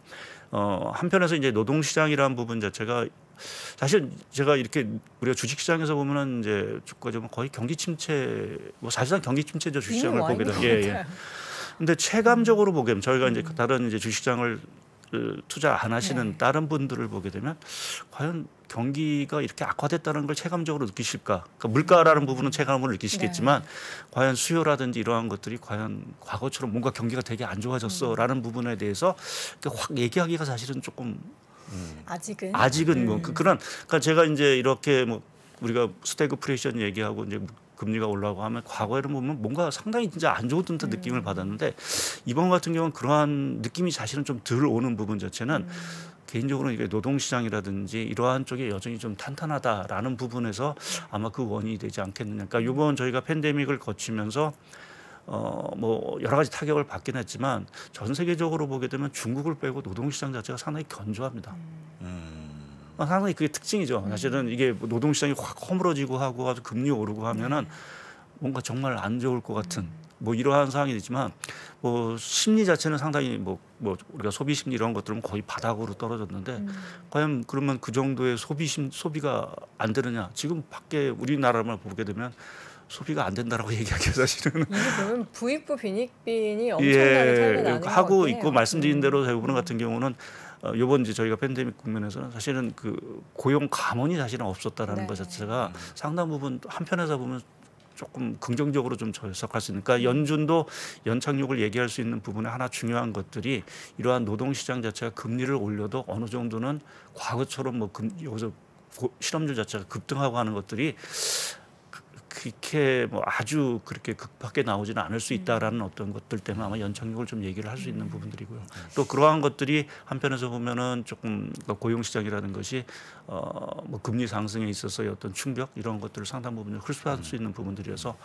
Speaker 9: 한편에서 이제 노동시장이라는 부분 자체가 사실 제가 이렇게 우리가 주식시장에서 보면은 이제 주가 좀 거의 경기 침체 뭐 사실상 경기 침체죠 주식시장을 보게 되면 예. 근데 체감적으로 보게 되면 저희가 이제 다른 이제 주식시장을 투자 안 하시는 다른 분들을 보게 되면 과연 경기가 이렇게 악화됐다는 걸 체감적으로 느끼실까? 그러니까 물가라는 부분은 체감으로 느끼시겠지만 과연 수요라든지 이러한 것들이 과연 과거처럼 뭔가 경기가 되게 안 좋아졌어라는 부분에 대해서 확 얘기하기가 사실은 조금 아직은 뭐 그러니까 제가 이제 이렇게 뭐 우리가 스태그플레이션 얘기하고 이제 금리가 올라가고 하면 과거에는 보면 뭔가 상당히 진짜 안 좋은 듯한 느낌을 받았는데 이번 같은 경우는 그러한 느낌이 사실은 좀 덜 오는 부분 자체는 개인적으로 이게 노동시장이라든지 이러한 쪽에 여전히 좀 탄탄하다라는 부분에서 아마 그 원인이 되지 않겠느냐. 그러니까 이번 저희가 팬데믹을 거치면서 뭐 여러 가지 타격을 받긴 했지만 전 세계적으로 보게 되면 중국을 빼고 노동시장 자체가 상당히 견조합니다. 상당히 그게 특징이죠. 사실은 이게 노동시장이 확 허물어지고 하고 아주 금리 오르고 하면은 뭔가 정말 안 좋을 것 같은 뭐 이러한 상황이 되지만 뭐 심리 자체는 상당히 뭐 우리가 소비 심리 이런 것들은 거의 바닥으로 떨어졌는데 과연 그러면 그 정도의 소비가 안 되느냐? 지금 밖에 우리나라만 보게 되면 소비가 안 된다라고 얘기하기가 사실은
Speaker 1: 이게 보면 부익부 빈익빈이 엄청나게 차이가 나는 것
Speaker 9: 하고 있고 말씀드린 대로 대부분 같은 경우는 이번 이제 저희가 팬데믹 국면에서는 사실은 그 고용 감원이 사실은 없었다라는 것 자체가 상당 부분 한편에서 보면 조금 긍정적으로 좀 해석할 수 있는. 그러니까 연준도 연착륙을 얘기할 수 있는 부분에 하나 중요한 것들이 이러한 노동시장 자체가 금리를 올려도 어느 정도는 과거처럼 뭐 여기서 실업률 자체가 급등하고 하는 것들이 그렇게 뭐 아주 그렇게 급하게 나오지는 않을 수 있다라는 어떤 것들 때문에 아마 연착륙을 좀 얘기를 할 수 있는 부분들이고요. 또 그러한 것들이 한편에서 보면은 조금 고용시장이라는 것이 뭐 금리 상승에 있어서의 어떤 충격 이런 것들을 상당 부분 흡수할 수 있는 부분들이어서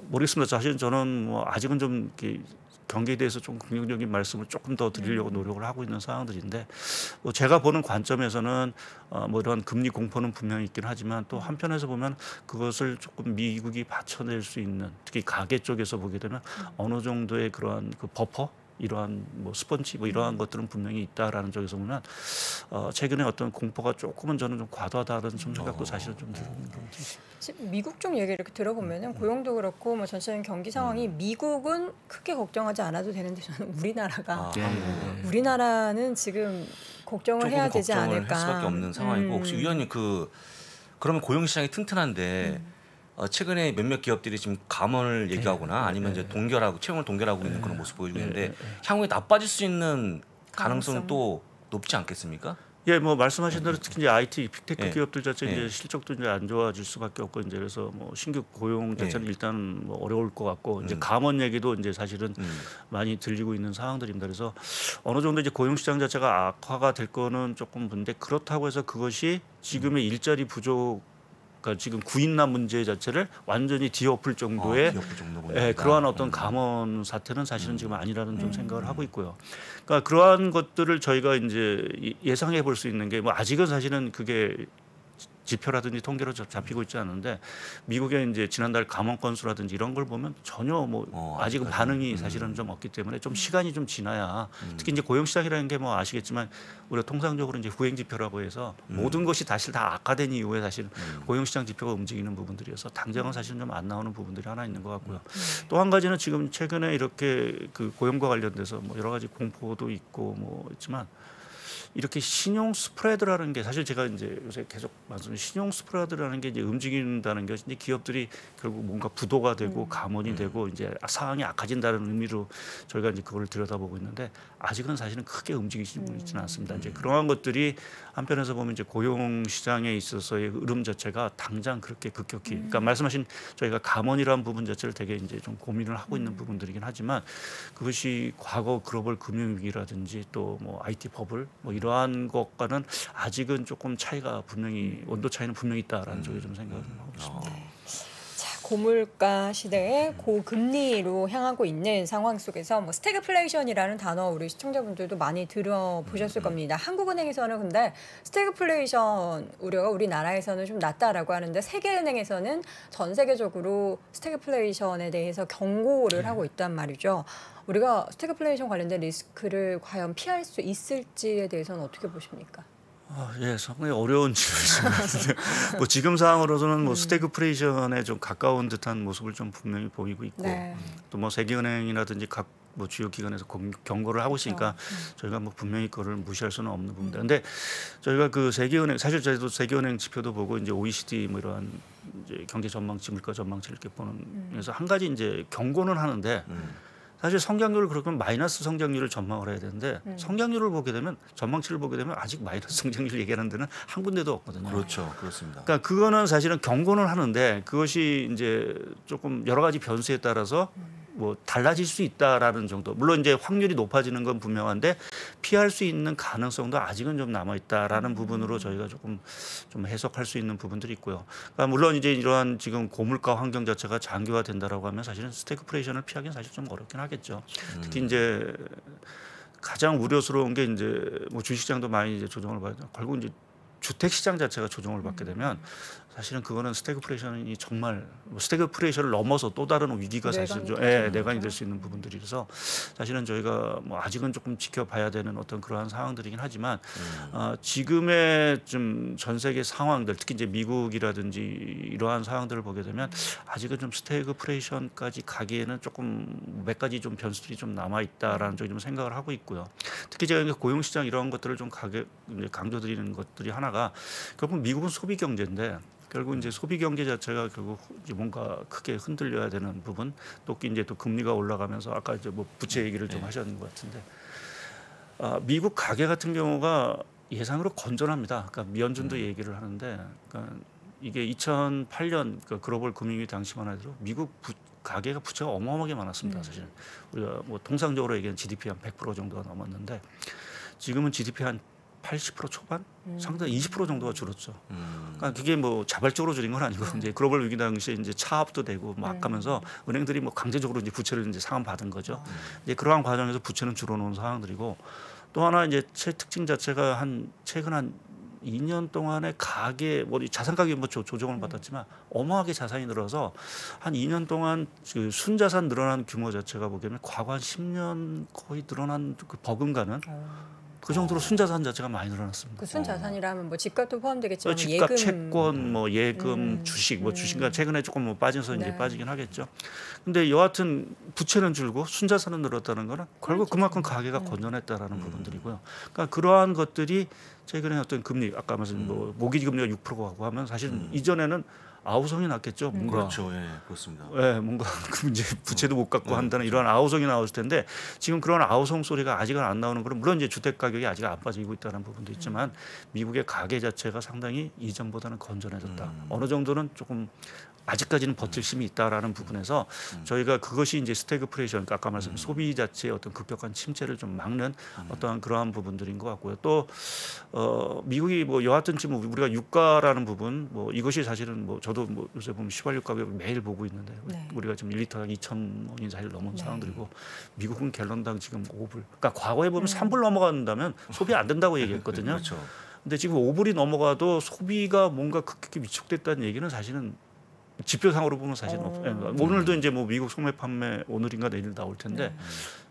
Speaker 9: 모르겠습니다. 사실 저는 뭐 아직은 좀 이렇게 경기에 대해서 좀 긍정적인 말씀을 조금 더 드리려고 노력을 하고 있는 상황들인데 뭐 제가 보는 관점에서는 뭐 이런 금리 공포는 분명히 있긴 하지만 또 한편에서 보면 그것을 조금 미국이 받쳐낼 수 있는 특히 가계 쪽에서 보게 되면 어느 정도의 그러한 그 버퍼 이러한 뭐 스펀지 뭐 이러한 것들은 분명히 있다라는 쪽에서 보면 최근에 어떤 공포가 조금은 저는 좀 과도하다는 좀 생각도 사실은 좀 들고 있는 부분이죠.
Speaker 1: 미국 쪽 얘기 이렇게 들어보면은 고용도 그렇고 뭐 전체적인 경기 상황이 미국은 크게 걱정하지 않아도 되는데 저는 우리나라는 지금 걱정을 해야 되지 않을까.
Speaker 2: 할 수밖에 없는 상황이고 혹시 위원님 그러면 고용 시장이 튼튼한데. 최근에 몇몇 기업들이 지금 감원을 얘기하거나 아니면 이제 채용을 동결하고 있는 그런 모습 보이고 있는데 향후에 나빠질 수 있는 가능성은 또 높지 않겠습니까?
Speaker 9: 예, 뭐 말씀하신 대로 특히 이제 IT 빅테크 기업들 자체 이제 실적도 이제 안 좋아질 수밖에 없고 이제 그래서 뭐 신규 고용 자체는 일단 뭐 어려울 것 같고 이제 감원 얘기도 이제 사실은 많이 들리고 있는 상황들입니다. 그래서 어느 정도 이제 고용 시장 자체가 악화가 될 거는 조금 문제 그렇다고 해서 그것이 지금의 일자리 부족 그러니까 지금 구인난 문제 자체를 완전히 뒤엎을 정도의 그러한 어떤 감원 사태는 사실은 지금 아니라는 좀 생각을 하고 있고요. 그러니까 그러한 것들을 저희가 이제 예상해 볼 수 있는 게 뭐 아직은 사실은 그게 지표라든지 통계로 잡히고 있지 않은데 미국의 이제 지난달 감원 건수라든지 이런 걸 보면 전혀 뭐 아직은 반응이 사실은 좀 없기 때문에 좀 시간이 좀 지나야 특히 이제 고용 시장이라는 게 뭐 아시겠지만 우리가 통상적으로 이제 후행 지표라고 해서 모든 것이 다시 다 악화된 이후에 사실 고용 시장 지표가 움직이는 부분들이어서 당장은 사실은 좀 안 나오는 부분들이 하나 있는 것 같고요. 또 한 가지는 지금 최근에 이렇게 그 고용과 관련돼서 뭐 여러 가지 공포도 있고 뭐 있지만 이렇게 신용 스프레드라는 게 사실 제가 이제 요새 계속 말씀드린 신용 스프레드라는 게 이제 움직인다는 게 이제 기업들이 결국 뭔가 부도가 되고 감원이 되고 이제 상황이 악화진다는 의미로 저희가 이제 그걸 들여다보고 있는데 아직은 사실은 크게 움직이지는 있지는 않습니다. 이제 그러한 것들이 한편에서 보면 이제 고용 시장에 있어서의 흐름 자체가 당장 그렇게 급격히 그러니까 말씀하신 저희가 감원이라는 부분 자체를 되게 이제 좀 고민을 하고 있는 부분들이긴 하지만 그것이 과거 글로벌 금융위기라든지 또 뭐 IT 버블 뭐 이러한 것과는 아직은 조금 차이가 분명히 온도 차이는 분명히 있다라는 쪽에 좀 생각을 하고 있습니다.
Speaker 1: 고물가 시대에 고금리로 향하고 있는 상황 속에서 뭐 스태그플레이션이라는 단어 우리 시청자분들도 많이 들어보셨을 겁니다. 한국은행에서는 근데 스태그플레이션 우려가 우리나라에서는 좀 낮다라고 하는데 세계은행에서는 전 세계적으로 스태그플레이션에 대해서 경고를 하고 있단 말이죠. 우리가 스태그플레이션 관련된 리스크를 과연 피할 수 있을지에 대해서는 어떻게 보십니까?
Speaker 9: 예, 상당히 어려운 질문이신데 뭐 지금 상황으로서는 뭐 스태그플레이션에 좀 가까운 듯한 모습을 좀 분명히 보이고 있고
Speaker 1: 네.
Speaker 9: 또 뭐 세계은행이라든지 각 뭐 주요 기관에서 경고를 하고 있으니까 저희가 뭐 분명히 그거를 무시할 수는 없는 부분인데 근데 저희가 그 세계은행 사실 저희도 세계은행 지표도 보고 이제 OECD 뭐 이러한 이제 경제 전망치, 물가 전망치를 이렇게 보는 그래서 한 가지 이제 경고는 하는데. 사실 성장률을 그렇게 마이너스 성장률을 전망을 해야 되는데 성장률을 보게 되면 전망치를 보게 되면 아직 마이너스 성장률 얘기하는 데는 한 군데도 없거든요.
Speaker 2: 그렇죠, 그렇습니다.
Speaker 9: 그러니까 그거는 사실은 경고는 하는데 그것이 이제 조금 여러 가지 변수에 따라서 뭐 달라질 수 있다라는 정도. 물론 이제 확률이 높아지는 건 분명한데 피할 수 있는 가능성도 아직은 좀 남아 있다라는 부분으로 저희가 조금 좀 해석할 수 있는 부분들이 있고요. 그러니까 물론 이제 이러한 지금 고물가 환경 자체가 장기화된다라고 하면 사실은 스태그플레이션을 피하기는 사실 좀 어렵긴 하겠죠. 특히 이제 가장 우려스러운 게 이제 뭐 주식시장도 많이 이제 조정을 받죠. 결국 이제 주택 시장 자체가 조정을 받게 되면 사실은 그거는 스태그플레이션이 정말 뭐 스태그플레이션을 넘어서 또 다른 위기가 사실은 좀 내관이 될 수 있는 부분들이라서 사실은 저희가 뭐 아직은 조금 지켜봐야 되는 어떤 그러한 상황들이긴 하지만 지금의 좀 전 세계 상황들 특히 이제 미국이라든지 이러한 상황들을 보게 되면 아직은 좀 스태그플레이션까지 가기에는 조금 몇 가지 좀 변수들이 좀 남아 있다라는 쪽이 좀 생각을 하고 있고요. 특히 제가 고용 시장 이런 것들을 좀 강조드리는 것들이 하나가 결국 미국은 소비 경제인데. 결국 이제 소비 경제 자체가 결국 이제 뭔가 크게 흔들려야 되는 부분, 또 이제 또 금리가 올라가면서 아까 이제 뭐 부채 얘기를 좀 하셨는 것 같은데, 미국 가계 같은 경우가 예상으로 건전합니다. 그러니까 미연준도 얘기를 하는데, 그러니까 이게 2008년 그 글로벌 금융위기 당시만 하더라도 미국 가계가 부채가 어마어마하게 많았습니다. 사실 우리가 뭐 통상적으로 얘기하는 GDP 한 100% 정도가 넘었는데 지금은 GDP 한 80% 초반, 상당히 20% 정도가 줄었죠. 그러니까 그게 뭐 자발적으로 줄인 건 아니고 이제 글로벌 위기 당시에 이제 차압도 되고 막 하면서 은행들이 뭐 강제적으로 이제 부채를 이제 상환받은 거죠. 이제 그러한 과정에서 부채는 줄어놓은 상황들이고 또 하나 이제 특징 자체가 최근 한 2년 동안에 가계 뭐 자산 가격이 뭐 조정을 받았지만 어마하게 자산이 늘어서 한 2년 동안 그 순자산 늘어난 규모 자체가 보기에는 과거 한 10년 거의 늘어난 그 버금가는 그 정도로 순자산 자체가 많이 늘어났습니다.
Speaker 1: 그 순자산이라면 뭐 집값도 포함되겠지만
Speaker 9: 집값,
Speaker 1: 예금,
Speaker 9: 채권, 뭐 예금, 주식, 뭐 주식은 최근에 조금 뭐 빠져서 이제 빠지긴 하겠죠. 근데 여하튼 부채는 줄고 순자산은 늘었다는 거는 결국 그만큼 가계가 건전했다라는 부분들이고요. 그러니까 그러한 것들이 최근에 어떤 금리 아까 말씀 뭐 모기 금리가 6%고 하면 사실 이전에는 아우성이 났겠죠. 뭔가
Speaker 2: 그렇죠, 예, 그렇습니다.
Speaker 9: 예, 뭔가 이제 부채도 못 갚고 한다는 이런 아우성이 나왔을 텐데 지금 그런 아우성 소리가 아직은 안 나오는 거는 물론 이제 주택 가격이 아직 안 빠지고 있다는 부분도 있지만 미국의 가계 자체가 상당히 이전보다는 건전해졌다. 어느 정도는 조금 아직까지는 버틸 힘이 있다라는 부분에서 저희가 그것이 이제 스태그플레이션, 그러니까 아까 말씀 소비 자체의 어떤 급격한 침체를 좀 막는 어떠한 그러한 부분들인 것 같고요. 또 미국이 뭐 여하튼 지금 우리가 유가라는 부분, 뭐 이것이 사실은 뭐 저도 뭐 요새 보면 휘발유 가격을 매일 보고 있는데 우리가 지금 1리터당 2,000원이 사실 넘은 상황들이고 미국은 갤런당 지금 5불. 그러니까 과거에 보면 3불 넘어간다면 소비 안 된다고 얘기했거든요.
Speaker 2: 그렇죠.
Speaker 9: 근데 지금 5불이 넘어가도 소비가 뭔가 급격히 위축됐다는 얘기는 사실은 지표상으로 보면 사실은 없어요. 오늘도 이제 뭐 미국 소매 판매 오늘인가 내일 나올 텐데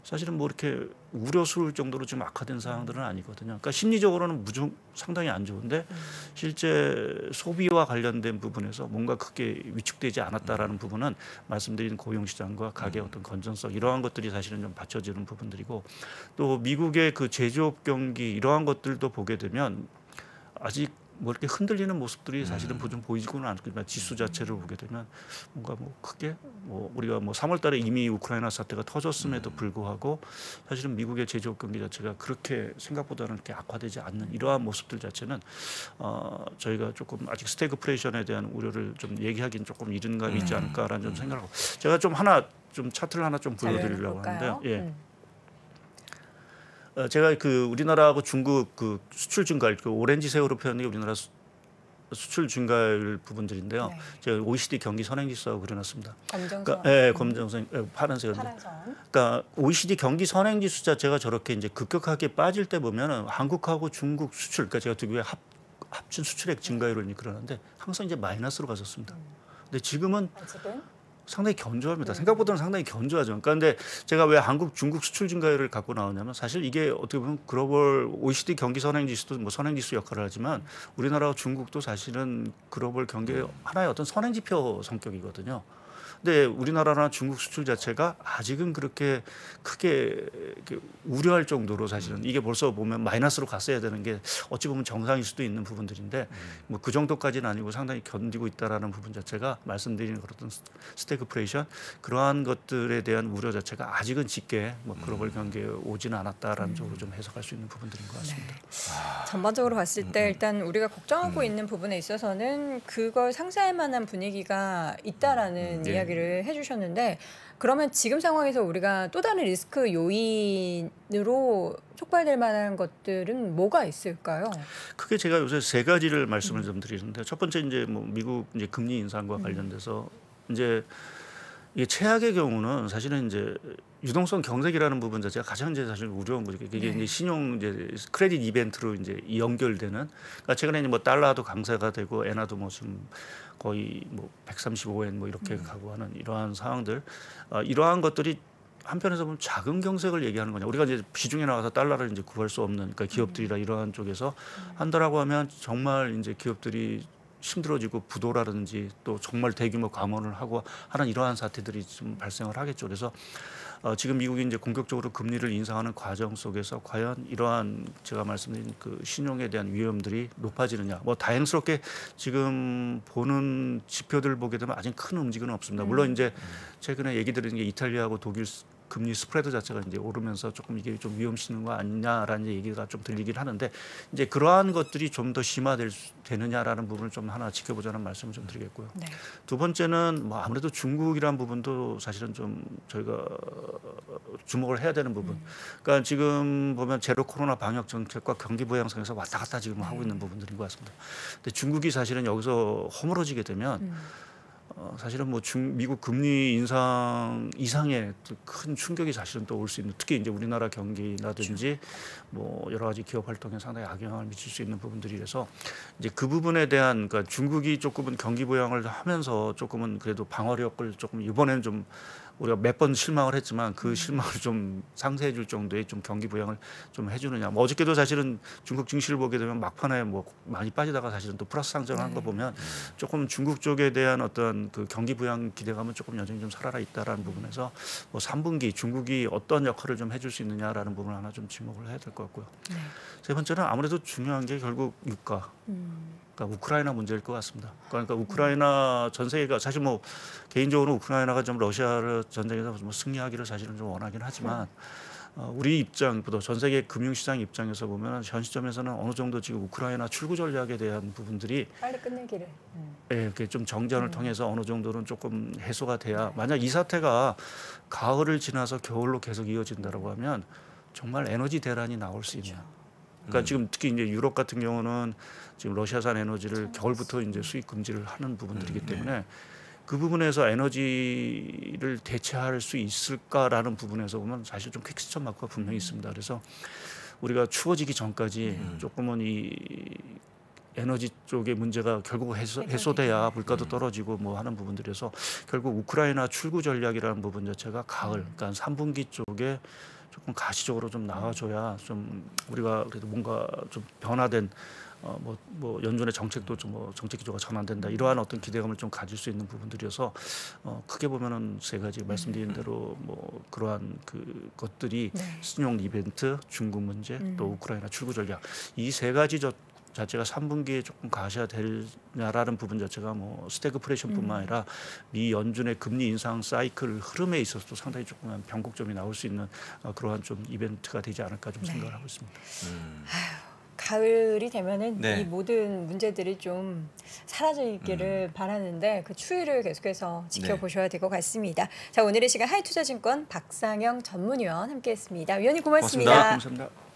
Speaker 9: 사실은 뭐 이렇게 우려스러울 정도로 좀 악화된 상황들은 아니거든요. 그러니까 심리적으로는 상당히 안 좋은데 실제 소비와 관련된 부분에서 뭔가 크게 위축되지 않았다라는 부분은 말씀드린 고용시장과 가계 어떤 건전성 이러한 것들이 사실은 좀 받쳐지는 부분들이고 또 미국의 그 제조업 경기 이러한 것들도 보게 되면 아직 뭐 이렇게 흔들리는 모습들이 사실은 좀 보이지고는 않지만 지수 자체를 보게 되면 뭔가 뭐 크게 뭐 우리가 뭐 3월달에 이미 우크라이나 사태가 터졌음에도 불구하고 사실은 미국의 제조업 경기 자체가 그렇게 생각보다는 이렇게 악화되지 않는 이러한 모습들 자체는 저희가 조금 아직 스태그플레이션에 대한 우려를 좀 얘기하기는 조금 이른 감이 있지 않을까라는 좀 생각하고 제가 좀 차트를 하나 좀 보여드리려고 하는데요. 예. 제가 그 우리나라하고 중국 그 수출 증가율 그 오렌지 새우로 표현한 게 우리나라 수출 증가율 부분들인데요.
Speaker 1: 네.
Speaker 9: 제가 OECD 경기 선행지수하고 그려놨습니다.
Speaker 1: 검정선.
Speaker 9: 그러니까, 네, 검정선, 파란색인데.
Speaker 1: 파란선.
Speaker 9: 그러니까 OECD 경기 선행지수 자체가 저렇게 이제 급격하게 빠질 때 보면은 한국하고 중국 수출, 그러니까 제가 두 개의 합친 수출액 증가율을 그러는데 항상 이제 마이너스로 갔었습니다. 근데 지금은
Speaker 1: 지금?
Speaker 9: 상당히 견조합니다. 생각보다는 상당히 견조하죠. 그러니까 근데 제가 왜 한국, 중국 수출 증가율을 갖고 나오냐면 사실 이게 어떻게 보면 글로벌 OECD 경기 선행지수도 뭐 선행지수 역할을 하지만 우리나라와 중국도 사실은 글로벌 경기의 하나의 어떤 선행지표 성격이거든요. 근데 우리나라나 중국 수출 자체가 아직은 그렇게 크게 우려할 정도로 사실은 이게 벌써 보면 마이너스로 갔어야 되는 게 어찌 보면 정상일 수도 있는 부분들인데 뭐 그 정도까지는 아니고 상당히 견디고 있다라는 부분 자체가 말씀드리는 그런 스태그플레이션 그러한 것들에 대한 우려 자체가 아직은 짙게 뭐 글로벌 경기에 오지는 않았다라는 쪽으로 좀 해석할 수 있는 부분들인 것 같습니다.
Speaker 1: 네. 전반적으로 봤을 때 일단 우리가 걱정하고 있는 부분에 있어서는 그걸 상쇄할 만한 분위기가 있다라는 이야기를 해주셨는데 그러면 지금 상황에서 우리가 또 다른 리스크 요인으로 촉발될 만한 것들은 뭐가 있을까요?
Speaker 9: 크게 제가 요새 세 가지를 말씀을 좀 드리는데 첫 번째 이제 뭐 미국 이제 금리 인상과 관련돼서 이제 이게 최악의 경우는 사실은 이제 유동성 경색이라는 부분 자체가 가장 이제 사실 우려한 거죠. 이게 이제 신용 이제 크레딧 이벤트로 이제 연결되는. 그러니까 최근에 이제 뭐 달러도 강세가 되고 엔화도 뭐 지금 거의 뭐 135엔 뭐 이렇게 가고 하는 이러한 상황들, 이러한 것들이 한편에서 보면 자금 경색을 얘기하는 거냐. 우리가 이제 시중에 나가서 달러를 이제 구할 수 없는 그러니까 기업들이라 이러한 쪽에서 한다라고 하면 정말 이제 기업들이 힘들어지고 부도라든지 또 정말 대규모 감원을 하고 하는 이러한 사태들이 좀 발생을 하겠죠. 그래서 지금 미국이 이제 공격적으로 금리를 인상하는 과정 속에서 과연 이러한 제가 말씀드린 그 신용에 대한 위험들이 높아지느냐. 뭐 다행스럽게 지금 보는 지표들 보게 되면 아직 큰 움직임은 없습니다. 물론 이제 최근에 얘기 드리는 게 이탈리아하고 독일 금리 스프레드 자체가 이제 오르면서 조금 이게 좀 위험시는 거 아니냐라는 얘기가 좀 들리긴 하는데 이제 그러한 것들이 좀 더 심화되느냐라는 부분을 좀 하나 지켜보자는 말씀을 좀 드리겠고요.
Speaker 1: 네.
Speaker 9: 두 번째는 뭐 아무래도 중국이란 부분도 사실은 좀 저희가 주목을 해야 되는 부분. 그러니까 지금 보면 제로 코로나 방역 정책과 경기 부양성에서 왔다 갔다 지금 하고 있는 부분들인 것 같습니다. 근데 중국이 사실은 여기서 허물어지게 되면 사실은 뭐 미국 금리 인상 이상의 큰 충격이 사실은 또 올 수 있는 특히 이제 우리나라 경기라든지 뭐 여러 가지 기업 활동에 상당히 악영향을 미칠 수 있는 부분들이라서 이제 그 부분에 대한 그러니까 중국이 조금은 경기 부양을 하면서 조금은 그래도 방어력을 조금 이번에는 좀 우리가 몇 번 실망을 했지만 그 실망을 좀 상쇄해 줄 정도의 좀 경기 부양을 좀 해주느냐. 뭐 어저께도 사실은 중국 증시를 보게 되면 막판에 뭐 많이 빠지다가 사실은 또 플러스 상승을 한 거 보면 조금 중국 쪽에 대한 어떤 그 경기 부양 기대감은 조금 여전히 좀 살아나 있다라는 부분에서 뭐 3분기 중국이 어떤 역할을 좀 해줄 수 있느냐라는 부분을 하나 좀 지목을 해야 될 것 같고요. 세 번째는 아무래도 중요한 게 결국 유가. 그러니까 우크라이나 문제일 것 같습니다. 그러니까 우크라이나 전 세계가 사실 뭐 개인적으로 우크라이나가 좀 러시아 전쟁에서 뭐 승리하기를 사실은 좀 원하긴 하지만 우리 입장보다 전 세계 금융시장 입장에서 보면 현 시점에서는 어느 정도 지금 우크라이나 출구 전략에 대한 부분들이
Speaker 1: 빨리 끝내기를.
Speaker 9: 이렇게 좀 정전을 통해서 어느 정도는 조금 해소가 돼야 만약 이 사태가 가을을 지나서 겨울로 계속 이어진다라고 하면 정말 에너지 대란이 나올 수 있는. 그러니까 지금 특히 이제 유럽 같은 경우는 지금 러시아산 에너지를 겨울부터 이제 수입 금지를 하는 부분들이기 때문에 그 부분에서 에너지를 대체할 수 있을까라는 부분에서 보면 사실 좀 퀘스천 마크가 분명히 있습니다. 그래서 우리가 추워지기 전까지 조금은 이 에너지 쪽의 문제가 결국 해소돼야 물가도 떨어지고 뭐 하는 부분들에서 결국 우크라이나 출구 전략이라는 부분 자체가 가을, 그러니까 3분기 쪽에 조금 가시적으로 좀 나와줘야 좀 우리가 그래도 뭔가 좀 변화된 뭐 연준의 정책도 좀 뭐 정책 기조가 전환된다 이러한 어떤 기대감을 좀 가질 수 있는 부분들이어서 크게 보면은 세 가지 말씀드린 대로 뭐 그러한 그 것들이 신용 이벤트, 중국 문제, 또 우크라이나 출구 전략 이 세 가지 자체가 3분기에 조금 가셔야되냐라는 부분 자체가 뭐 스태그플레이션뿐만 아니라 미 연준의 금리 인상 사이클 흐름에 있어서도 상당히 조금만 변곡점이 나올 수 있는 그러한 좀 이벤트가 되지 않을까 좀 생각을 하고 있습니다.
Speaker 1: 가을이 되면은 이 모든 문제들이 좀 사라지기를 바라는데 그 추이를 계속해서 지켜보셔야 될 것 같습니다. 자, 오늘의 시간 하이투자증권 박상영 전문위원 함께했습니다. 위원님 고맙습니다.
Speaker 9: 고맙습니다. 감사합니다.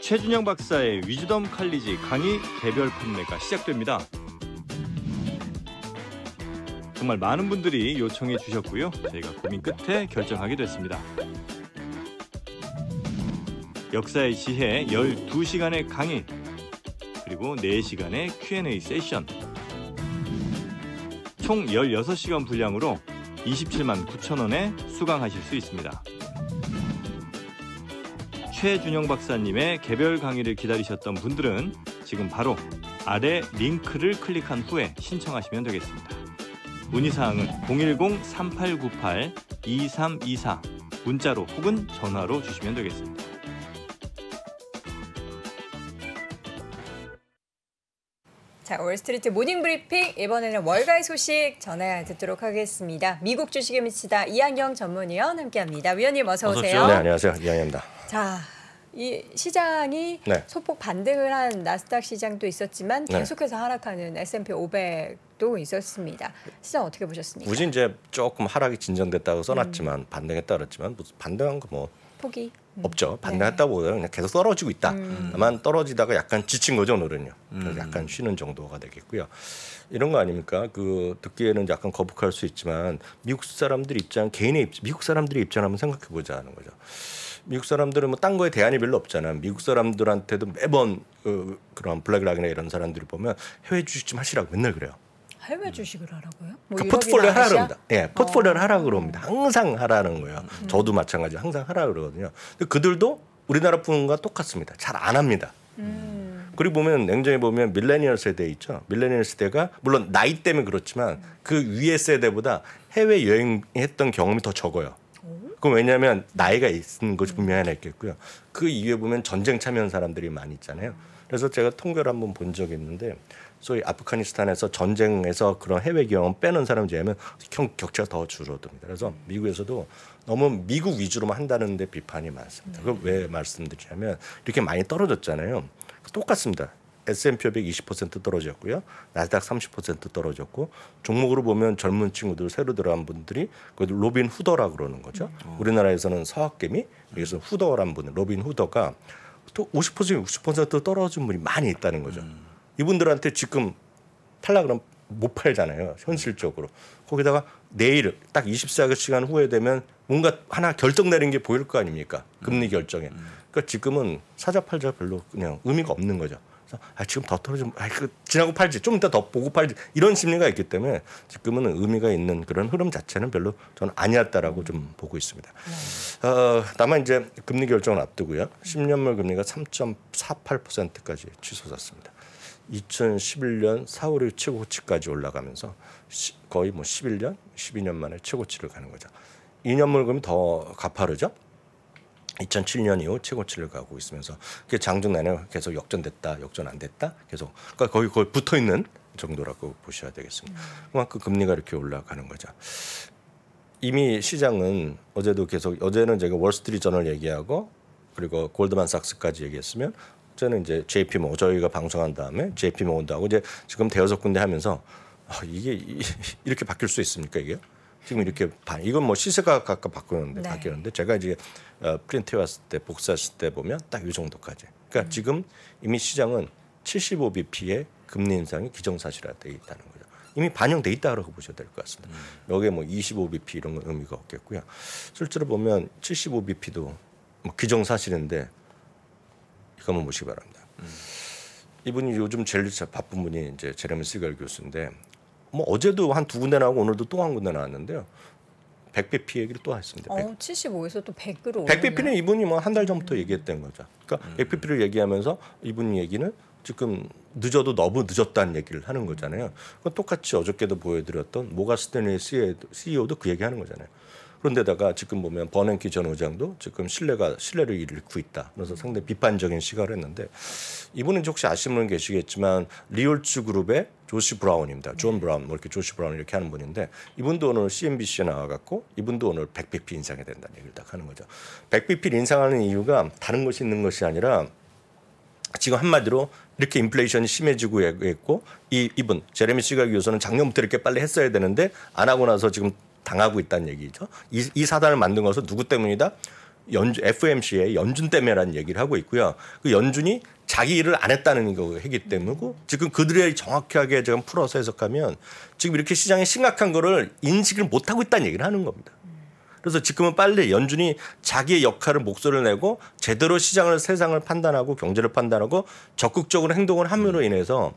Speaker 4: 최준영 박사의 위즈덤 칼리지 강의 개별 판매가 시작됩니다. 정말 많은 분들이 요청해 주셨고요. 저희가 고민 끝에 결정하게 됐습니다. 역사의 지혜 12시간의 강의, 그리고 4시간의 Q&A 세션, 총 16시간 분량으로 27만 9천 원에 수강하실 수 있습니다. 최준영 박사님의 개별 강의를 기다리셨던 분들은 지금 바로 아래 링크를 클릭한 후에 신청하시면 되겠습니다. 문의사항은 010-3898-2324 문자로 혹은 전화로 주시면 되겠습니다.
Speaker 1: 자, 월스트리트 모닝 브리핑, 이번에는 월가의 소식 전해 듣도록 하겠습니다. 미국 주식에 미치다 이한영 전문위원 함께합니다. 위원님 어서 오세요.
Speaker 10: 네, 안녕하세요. 이한영입니다.
Speaker 1: 자, 이 시장이
Speaker 10: 네.
Speaker 1: 소폭 반등을 한 나스닥 시장도 있었지만 계속해서 하락하는 S&P 500도 있었습니다. 시장 어떻게 보셨습니까?
Speaker 10: 굳이 이제 조금 하락이 진정됐다고 써놨지만 반등했다 그랬지만 무슨 반등한 거 뭐
Speaker 1: 포기
Speaker 10: 없죠. 반등했다고 그냥 계속 떨어지고 있다. 다만 떨어지다가 약간 지친 거죠, 오늘은요. 그래서 약간 쉬는 정도가 되겠고요. 이런 거 아닙니까? 그 듣기에는 약간 거북할 수 있지만 미국 사람들 입장, 미국 사람들의 입장 한번 생각해 보자 하는 거죠. 미국 사람들은 뭐 딴 거에 대안이 별로 없잖아. 미국 사람들한테도 매번 그런 블랙락이나 이런 사람들이 보면 해외 주식 좀 하시라고 맨날 그래요.
Speaker 1: 해외 주식을 하라고요? 뭐
Speaker 10: 그 포트폴리오 하라 그럽니다. 예, 포트폴리오를 하라
Speaker 1: 어.
Speaker 10: 그럽니다. 항상 하라는 거예요. 저도 마찬가지 항상 하라 그러거든요. 근데 그들도 우리나라 분과 똑같습니다. 잘 안 합니다. 그리고 보면 냉정히 보면 밀레니얼 세대 있죠. 밀레니얼 세대가 물론 나이 때문에 그렇지만 그 위의 세대보다 해외 여행했던 경험이 더 적어요. 그럼 왜냐하면 나이가 있는 것이 분명히 하나 있겠고요. 그 이후에 보면 전쟁 참여한 사람들이 많이 있잖아요. 그래서 제가 통계를 한번 본 적이 있는데 소위 아프가니스탄에서 전쟁에서 그런 해외 경험 빼는 사람 제하면 격차가 더 줄어듭니다. 그래서 미국에서도 너무 미국 위주로만 한다는 데 비판이 많습니다. 그걸 왜 말씀드리냐면 이렇게 많이 떨어졌잖아요. 똑같습니다. S&P 500 20% 떨어졌고요. 나스닥 30% 떨어졌고 종목으로 보면 젊은 친구들 새로 들어간 분들이 로빈 후더라 그러는 거죠. 우리나라에서는 서학개미, 여기서 후더란 분, 로빈 후더가 또 50% 60% 떨어진 분이 많이 있다는 거죠. 이분들한테 지금 팔라 그러면 못 팔잖아요. 현실적으로. 거기다가 내일 딱 24시간 후에 되면 뭔가 하나 결정 내린 게 보일 거 아닙니까? 금리 결정에. 그러니까 지금은 사자 팔자 별로 그냥 의미가 없는 거죠. 지금 더 떨어지면 지나고 팔지 좀 이따 더 보고 팔지 이런 심리가 있기 때문에 지금은 의미가 있는 그런 흐름 자체는 별로 저는 아니었다라고 좀 보고 있습니다. 다만 이제 금리 결정을 앞두고요. 10년물 금리가 3.48%까지 치솟았습니다. 2011년 4, 5, 6 최고치까지 올라가면서 거의 뭐 11년, 12년 만에 최고치를 가는 거죠. 2년물 금이 더 가파르죠. 2007년 이후 최고치를 가고 있으면서 그게 장중 내내 계속 역전됐다, 역전 안 됐다, 계속 그러니까 거의 붙어 있는 정도라고 보셔야 되겠습니다. 그만큼 금리가 이렇게 올라가는 거죠. 이미 시장은 어제도 계속 어제는 제가 월스트리트 저널 얘기하고 그리고 골드만삭스까지 얘기했으면 어제는 이제 JP 모건 저희가 방송한 다음에 JP 모건도 하고 이제 지금 대여섯 군데 하면서 이게 이렇게 바뀔 수 있습니까 이게? 지금 이렇게 이건 뭐 시세가 각각 바뀌었는데 제가 이제 프린트해 왔을 때 복사했을 때 보면 딱 이 정도까지. 그러니까 지금 이미 시장은 75bp의 금리 인상이 기정사실화되어 있다는 거죠. 이미 반영돼 있다고 보셔야 될 것 같습니다. 여기에 뭐 25bp 이런 건 의미가 없겠고요. 실제로 보면 75bp도 뭐 기정사실인데 이거 한번 보시기 바랍니다. 이분이 요즘 제일 바쁜 분이 이제 제레미 시걸 교수인데. 뭐 어제도 한 두 군데 나오고 오늘도 또 한 군데 나왔는데요. 100bp 얘기를 또 했습니다.
Speaker 1: 75에서 또 100으로
Speaker 10: 100bp는 이분이 뭐 한 달 전부터 얘기했던 거죠. 그러니까 100bp를 얘기하면서 이분 얘기는 지금 늦어도 너무 늦었다는 얘기를 하는 거잖아요. 똑같이 어저께도 보여드렸던 모가 스탠리 CEO도 그 얘기하는 거잖아요. 그런데다가 지금 보면 버냉키 전 의장도 지금 신뢰를 잃고 있다. 그래서 상당히 비판적인 시각을 했는데 이분은 혹시 아시는 분 계시겠지만 리올츠 그룹의 조시 브라운입니다. 존 브라운, 뭐 이렇게 조시 브라운 이렇게 하는 분인데 이분도 오늘 CNBC에 나와갖고 이분도 오늘 100bp 인상이 된다는 얘기를 딱 하는 거죠. 100bp 인상하는 이유가 다른 것이 있는 것이 아니라 지금 한마디로 이렇게 인플레이션이 심해지고 있고 이분 제레미 시걸 교수는 작년부터 이렇게 빨리 했어야 되는데 안 하고 나서 지금 당하고 있다는 얘기죠. 이 사단을 만든 것은 누구 때문이다? FOMC의 연준 때문에라는 얘기를 하고 있고요. 그 연준이 자기 일을 안 했다는 거이기 때문이고 지금 그들이 정확하게 지금 풀어서 해석하면 지금 이렇게 시장에 심각한 거를 인식을 못하고 있다는 얘기를 하는 겁니다. 그래서 지금은 빨리 연준이 자기의 역할을 목소리를 내고 제대로 시장을 세상을 판단하고 경제를 판단하고 적극적으로 행동을 함으로 인해서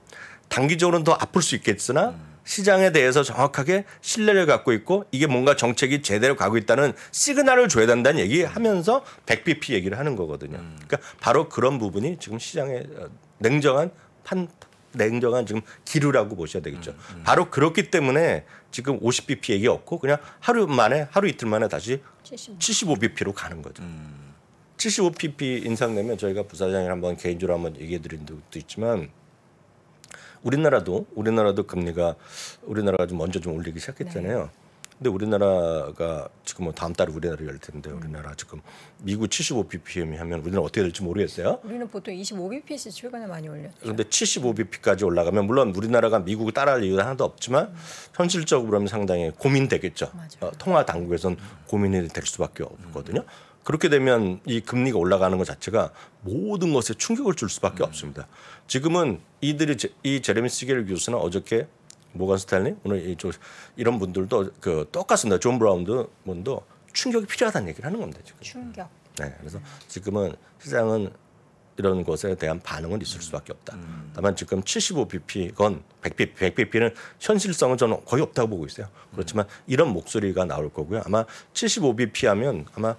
Speaker 10: 단기적으로는 더 아플 수 있겠으나 시장에 대해서 정확하게 신뢰를 갖고 있고 이게 뭔가 정책이 제대로 가고 있다는 시그널을 줘야 된다는 얘기하면서 100bp 얘기를 하는 거거든요. 그러니까 바로 그런 부분이 지금 시장의 냉정한 지금 기류라고 보셔야 되겠죠. 바로 그렇기 때문에 지금 50bp 얘기 없고 그냥 하루 이틀 만에 다시 75bp로 가는 거죠. 75bp 인상 내면 저희가 부사장이 한번 개인적으로 한번 얘기해 드린 적도 있지만 우리나라도 우리나라가 좀 먼저 좀 올리기 시작했잖아요. 근데 우리나라가 지금 뭐 다음 달에 우리나라 열 텐데 우리나라 지금 미국 75bpm 하면 우리나라 어떻게 될지 모르겠어요.
Speaker 1: 우리는 보통 25bp씩 최근에 많이 올렸죠.
Speaker 10: 그런데 75bp까지 올라가면 물론 우리나라가 미국을 따라할 이유는 하나도 없지만 현실적으로 하면 상당히 고민되겠죠. 통화 당국에서는 고민이 될 수밖에 없거든요. 그렇게 되면 이 금리가 올라가는 것 자체가 모든 것에 충격을 줄 수밖에 없습니다. 지금은 이 제레미 시겔 교수는 어저께 모건 스탠리 오늘 이런 분들도 똑같습니다. 존 브라운도 충격이 필요하다는 얘기를 하는 겁니다. 지금.
Speaker 1: 충격.
Speaker 10: 네, 그래서 지금은 시장은 이런 것에 대한 반응은 있을 수밖에 없다. 다만 지금 75bp건 100bp는 현실성은 저는 거의 없다고 보고 있어요. 그렇지만 이런 목소리가 나올 거고요. 아마 75bp 하면 아마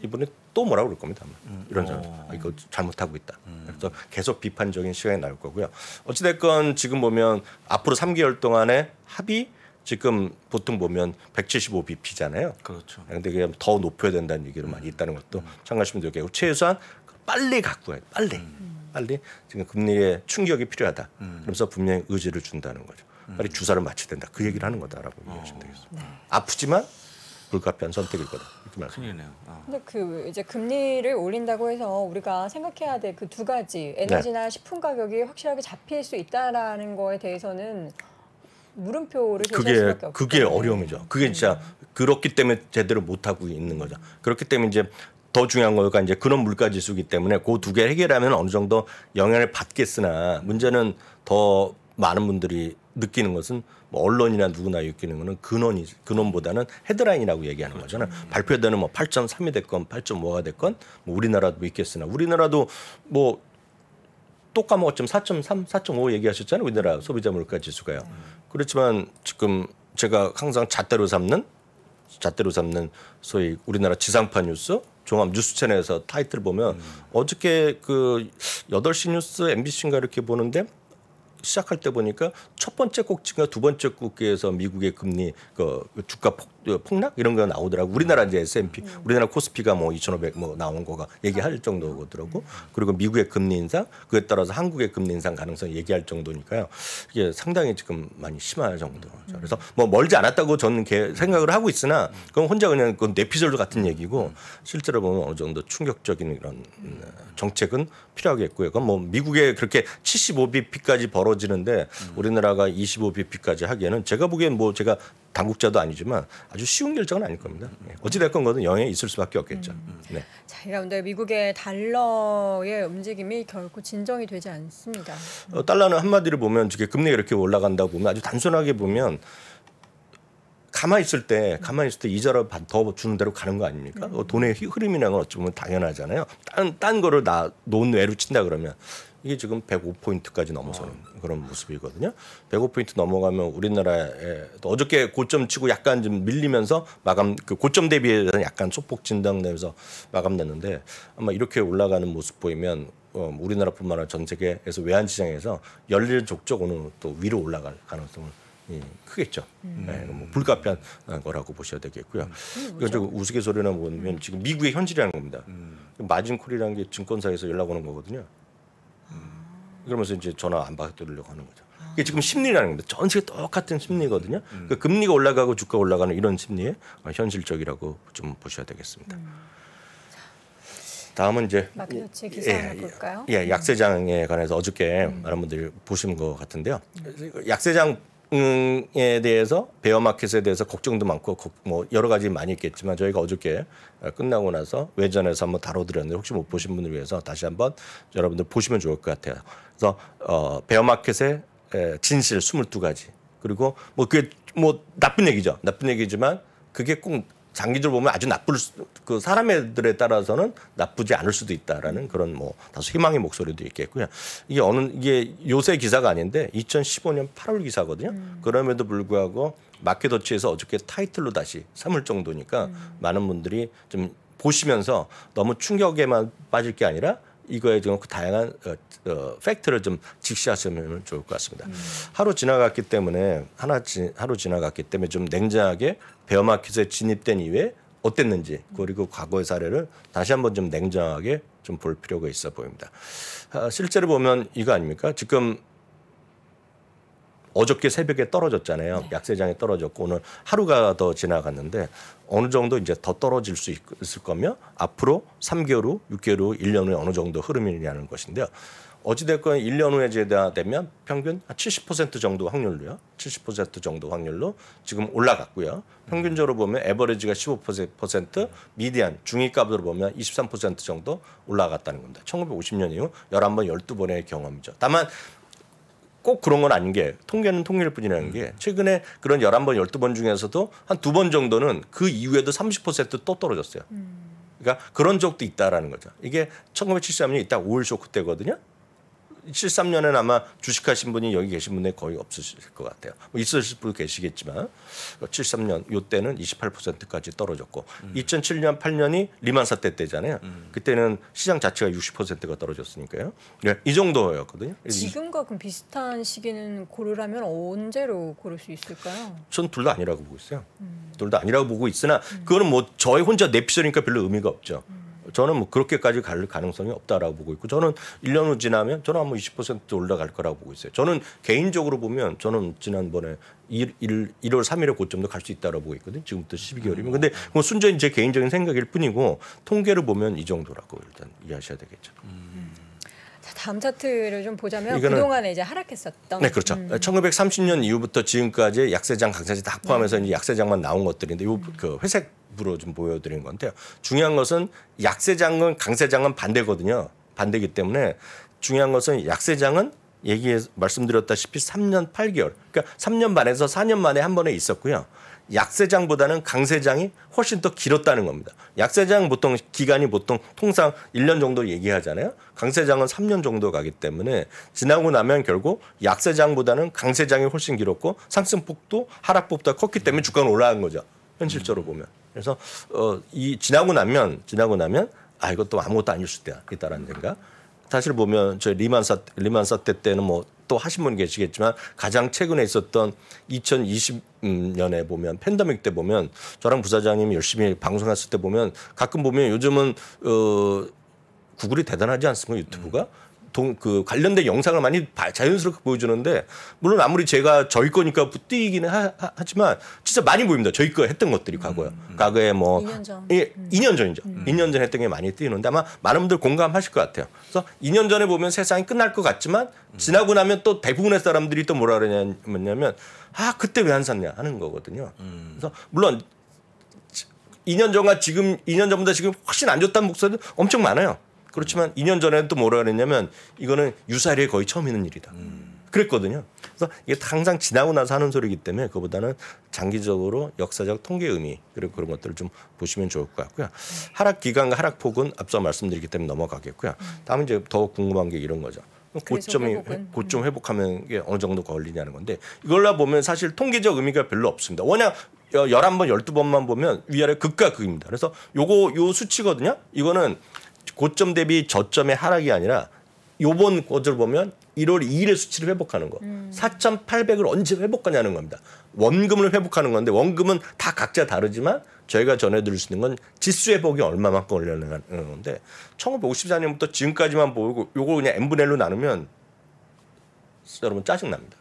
Speaker 10: 이번에 또 뭐라고 그럴 겁니다. 이런 이거 잘못하고 있다. 그래서 계속 비판적인 시각이 나올 거고요. 어찌됐건 지금 보면 앞으로 3개월 동안의 합의 지금 보통 보면 175bp잖아요.
Speaker 2: 그렇죠.
Speaker 10: 그런데 그게 더 높여야 된다는 얘기를 많이 있다는 것도 참고하시면 되겠고 최소한 빨리 갖고 와요. 빨리 지금 금리의 충격이 필요하다. 그러면서 분명히 의지를 준다는 거죠. 빨리 주사를 맞춰야 된다. 그 얘기를 하는 거다라고 이해하시면 되겠습니다. 아프지만 불가피한 선택일 거다. 이렇게 말씀드립니다.
Speaker 1: 큰일이네요. 근데 이제 금리를 올린다고 해서 우리가 생각해야 될 그 두 가지 에너지나 식품 가격이 확실하게 잡힐 수 있다라는 거에 대해서는 물음표를 제시할 수밖에 없죠.
Speaker 10: 그게 어려움이죠. 그게 진짜 그렇기 때문에 제대로 못 하고 있는 거죠. 그렇기 때문에 이제 더 중요한 거가 이제 근원 물가 지수이기 때문에 그 두 개 해결하면 어느 정도 영향을 받겠으나 문제는 더 많은 분들이 느끼는 것은 뭐 언론이나 누구나 느끼는 거는 근원보다는 헤드라인이라고 얘기하는 거잖아요. 발표되는 뭐 8.3이 됐건 8.5가 됐건 뭐 우리나라도 있겠으나 우리나라도 뭐 또 까먹었지만 4.3, 4.5 얘기하셨잖아요. 우리나라 소비자 물가 지수가요. 그렇지만 지금 제가 항상 잣대로 삼는 소위 우리나라 지상파 뉴스 종합 뉴스 채널에서 타이틀 보면 어저께 그 8시 뉴스 MBC인가 이렇게 보는데 시작할 때 보니까 첫 번째 꼭지가 두 번째 꼭지에서 미국의 금리 그 주가 폭락 이런 거 나오더라고. 우리나라 이제 S&P, 우리나라 코스피가 뭐 2,500 뭐 나온 거가 얘기할 정도더라고. 그리고 미국의 금리 인상, 그에 따라서 한국의 금리 인상 가능성 얘기할 정도니까요. 이게 상당히 지금 많이 심할 정도. 그래서 뭐 멀지 않았다고 저는 생각을 하고 있으나 그건 혼자 그냥 그 에피소드 같은 얘기고 실제로 보면 어느 정도 충격적인 이런 정책은 필요하겠고요. 그건 뭐 미국에 그렇게 75bp까지 벌어지는데 우리나라가 25bp까지 하기에는 제가 보기엔 뭐 제가 당국자도 아니지만 아주 쉬운 결정은 아닐 겁니다. 어찌됐건 거는 영향이 있을 수밖에 없겠죠. 네.
Speaker 1: 자, 그런데 미국의 달러의 움직임이 결코 진정이 되지 않습니다.
Speaker 10: 달러는 한마디로 보면 금리가 이렇게 올라간다고 보면 아주 단순하게 보면 가만히 있을 때 이자를 더 주는 대로 가는 거 아닙니까? 돈의 흐름이라는 건 어찌 보면 당연하잖아요. 딴 거를 논 외로 친다 그러면 이게 지금 105포인트까지 넘어서는 그런 모습이거든요. 105포인트 넘어가면 우리나라에 어저께 고점 치고 약간 좀 밀리면서 그 고점 대비해서 약간 소폭 진당되면서 마감됐는데 아마 이렇게 올라가는 모습 보이면 우리나라뿐만 아니라 전 세계에서 외환 시장에서 열릴 족족 오늘 또 위로 올라갈 가능성을 크겠죠. 네, 뭐 불가피한 거라고 보셔야 되겠고요. 이건 우스갯소리나 보면 지금 미국의 현실이라는 겁니다. 마진콜이라는 게 증권사에서 연락 오는 거거든요. 그러면서 이제 전화 안 받으려고 하는 거죠. 이게 지금 심리라는 겁니다. 전 세계 똑같은 심리거든요. 그러니까 금리가 올라가고 주가 올라가는 이런 심리에 현실적이라고 좀 보셔야 되겠습니다. 다음은 이제
Speaker 1: 마켓워치 기사 하나 볼까요?
Speaker 10: 약세장에 관해서 어저께 많은 분들이 보신 것 같은데요. 약세장 시장에 대해서 베어마켓에 대해서 걱정도 많고 뭐 여러 가지 많이 있겠지만 저희가 어저께 끝나고 나서 외전에서 한번 다뤄드렸는데 혹시 못 보신 분을 위해서 다시 한번 여러분들 보시면 좋을 것 같아요. 그래서 베어마켓의 진실 22가지 그리고 뭐 그게 뭐 나쁜 얘기죠. 나쁜 얘기지만 그게 꼭 장기적으로 보면 아주 나쁠 그 사람들에 따라서는 나쁘지 않을 수도 있다라는 그런 뭐 다소 희망의 목소리도 있겠고요. 이게 요새 기사가 아닌데 2015년 8월 기사거든요. 그럼에도 불구하고 마켓워치에서 어저께 타이틀로 다시 삼을 정도니까 많은 분들이 좀 보시면서 너무 충격에만 빠질 게 아니라 이거에 좀 다양한 팩트를 좀 직시하시면 좋을 것 같습니다. 하루 지나갔기 때문에 좀 냉정하게 베어마켓에 진입된 이후에 어땠는지 그리고 과거의 사례를 다시 한번 좀 냉정하게 좀 볼 필요가 있어 보입니다. 실제로 보면 이거 아닙니까? 지금 어저께 새벽에 떨어졌잖아요. 네. 약세장에 떨어졌고 오늘 하루가 더 지나갔는데 어느 정도 이제 더 떨어질 수 있을 거며 앞으로 3개월 후, 6개월 후, 1년 후에 어느 정도 흐름이냐는 것인데요. 어찌됐건 1년 후에 되면 평균 70% 정도 확률로요. 70% 정도 확률로 지금 올라갔고요. 평균적으로 보면 에버리지가 15%, 미디안, 중위값으로 보면 23% 정도 올라갔다는 겁니다. 1950년 이후 11번, 12번의 경험이죠. 다만 꼭 그런 건 아닌 게 통계는 통계일 뿐이라는 게 최근에 그런 11번, 12번 중에서도 한 2번 정도는 그 이후에도 30%또 떨어졌어요. 그러니까 그런 적도 있다라는 거죠. 이게 1973년에 이따 오일 쇼크 때거든요. 73년에는 아마 주식하신 분이 여기 계신 분이 거의 없으실 것 같아요. 뭐 있으실 분 계시겠지만 73년 이때는 28%까지 떨어졌고 2007년 8년이 리만 사태 때잖아요. 그때는 시장 자체가 60%가 떨어졌으니까요. 이 정도였거든요.
Speaker 1: 지금과 그럼 비슷한 시기는 고르라면 언제로 고를 수 있을까요?
Speaker 10: 전 둘 다 아니라고 보고 있어요. 둘 다 아니라고 보고 있으나 그거는 뭐 저희 혼자 내피셜이니까 별로 의미가 없죠. 저는 뭐 그렇게까지 갈 가능성이 없다라고 보고 있고 저는 1년 후 지나면 저는 한 20% 올라갈 거라고 보고 있어요. 저는 개인적으로 보면 저는 지난번에 1월 3일에 고점도 갈 수 있다고 보고 있거든요. 지금부터 12개월이면. 근데 뭐 순전히 제 개인적인 생각일 뿐이고 통계를 보면 이 정도라고 일단 이해하셔야 되겠죠.
Speaker 1: 자, 다음 차트를 좀 보자면 그동안에 이제 하락했었던.
Speaker 10: 네, 그렇죠. 1930년 이후부터 지금까지 약세장, 강세장 다 포함해서 이제 약세장만 나온 것들인데 요 그 회색으로 좀 보여드린 건데요. 중요한 것은 약세장은 강세장은 반대거든요. 반대이기 때문에 중요한 것은 약세장은 말씀드렸다시피 3년 8개월, 그러니까 3년 반에서 4년 만에 한 번에 있었고요. 약세장보다는 강세장이 훨씬 더 길었다는 겁니다. 약세장 기간이 통상 1년 정도 얘기하잖아요. 강세장은 3년 정도 가기 때문에 지나고 나면 결국 약세장보다는 강세장이 훨씬 길었고 상승폭도 하락폭보다 컸기 때문에 주가는 올라간 거죠. 현실적으로 보면. 그래서 지나고 나면 이것도 아무것도 아닐 수도 있다라는 생각. 사실 보면 저희 리만 사태 때는 뭐 또 하신 분 계시겠지만 가장 최근에 있었던 2020년에 보면 팬데믹 때 보면 저랑 부사장님이 열심히 방송했을 때 보면 가끔 보면 요즘은 구글이 대단하지 않습니까? 유튜브가 그 관련된 영상을 많이 자연스럽게 보여주는데 물론 아무리 제가 저희 거니까 띄기는 하지만 진짜 많이 보입니다. 저희 거 했던 것들이 과거에 뭐
Speaker 1: 2년 전.
Speaker 10: 2년 전이죠. 2년 전 했던 게 많이 띄는데 아마 많은 분들 공감하실 것 같아요. 그래서 2년 전에 보면 세상이 끝날 것 같지만 지나고 나면 또 대부분의 사람들이 또 뭐라 그러냐면 그때 왜 안 샀냐 하는 거거든요. 그래서 물론 2년 전과 지금 2년 전보다 지금 훨씬 안 좋다는 목소리도 엄청 많아요. 그렇지만 2년 전에는 또 뭐라 그랬냐면 이거는 유사일에 거의 처음 있는 일이다. 그랬거든요. 그래서 이게 항상 지나고 나서 하는 소리이기 때문에 그보다는 장기적으로 역사적 통계 의미 그리고 그런 것들을 좀 보시면 좋을 것 같고요. 하락 기간과 하락 폭은 앞서 말씀드렸기 때문에 넘어가겠고요. 다음은 이제 더 궁금한 게 이런 거죠. 고점 회복하면 이게 어느 정도 걸리냐는 건데 이걸로 보면 사실 통계적 의미가 별로 없습니다. 워낙 11번, 12번만 보면 위아래 극과 극입니다. 그래서 요 수치거든요. 이거는 고점 대비 저점의 하락이 아니라 요번 것을 보면 1월 2일의 수치를 회복하는 거. 4,800을 언제 회복하냐는 겁니다. 원금을 회복하는 건데 원금은 다 각자 다르지만 저희가 전해드릴 수 있는 건 지수 회복이 얼마만큼 올려내는 건데 1954년부터 지금까지만 보고 요거 그냥 n분의 1로 나누면 여러분 짜증납니다.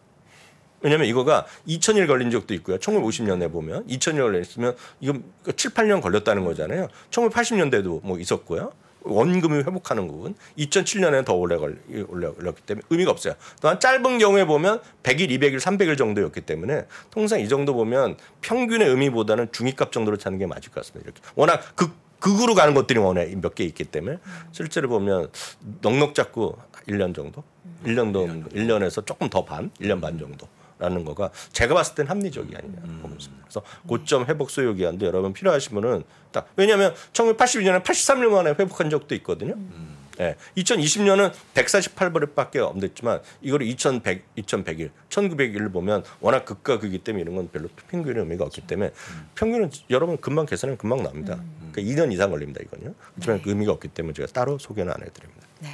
Speaker 10: 왜냐하면 이거가 2000일 걸린 적도 있고요. 1950년에 보면 2000일 걸렸으면 이거 7, 8년 걸렸다는 거잖아요. 1980년대도 뭐 있었고요. 원금이 회복하는 부분 2007년에는 더 올렸기 때문에 의미가 없어요. 또한 짧은 경우에 보면 100일, 200일, 300일 정도였기 때문에 통상 이 정도 보면 평균의 의미보다는 중위값 정도로 찾는 게 맞을 것 같습니다. 이렇게 워낙 극으로 가는 것들이 워낙 몇 개 있기 때문에 실제로 보면 넉넉 잡고 1년 정도, 1년에서 조금 더 반, 1년 반 정도. 라는 거가 제가 봤을 땐 합리적이 아니냐 보면서 그래서 고점 회복 소요 기한도 여러분 필요하시면은 딱 왜냐하면 1982년에 83년 만에 회복한 적도 있거든요. 예, 2020년은 148불밖에 없었지만 이거를 2100일, 1900일을 보면 워낙 극과 극이기 때문에 이런 건 별로 평균의 의미가 없기 때문에 평균은 여러분 금방 계산하면 금방 나옵니다. 그러니까 2년 이상 걸립니다 이거는요. 하지만 그 의미가 없기 때문에 제가 따로 소개는 안 해드립니다.
Speaker 1: 네.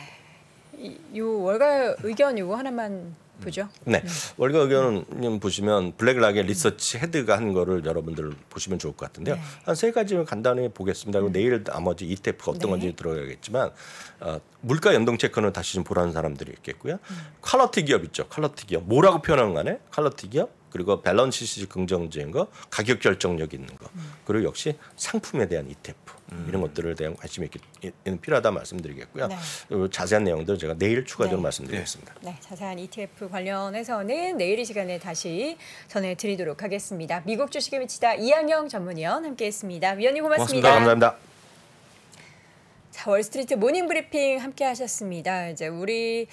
Speaker 1: 이 월가 의견 이거 하나만 보죠.
Speaker 10: 네. 월가 의견은 보시면 블랙락의 리서치 헤드가 한 거를 여러분들 보시면 좋을 것 같은데요. 한 세 가지만 간단히 보겠습니다. 그리고 내일 나머지 ETF가 어떤 건지 들어가겠지만 물가 연동 체크는 다시 좀 보라는 사람들이 있겠고요. 퀄리티 기업 있죠. 퀄리티 기업. 뭐라고 표현한 간에 퀄리티 기업. 그리고 밸런스 시트 긍정적인 거, 가격 결정력 있는 거, 그리고 역시 상품에 대한 ETF 이런 것들을 대한 관심이 필요하다 말씀드리겠고요. 네. 자세한 내용들 제가 내일 추가적으로 말씀드리겠습니다.
Speaker 1: 네, 자세한 ETF 관련해서는 내일 이 시간에 다시 전해드리도록 하겠습니다. 미국 주식에 미치다 이항영 전문위원 함께했습니다. 위원님 고맙습니다.
Speaker 10: 감사합니다.
Speaker 1: 자, 월스트리트 모닝 브리핑 함께하셨습니다. 이제 우리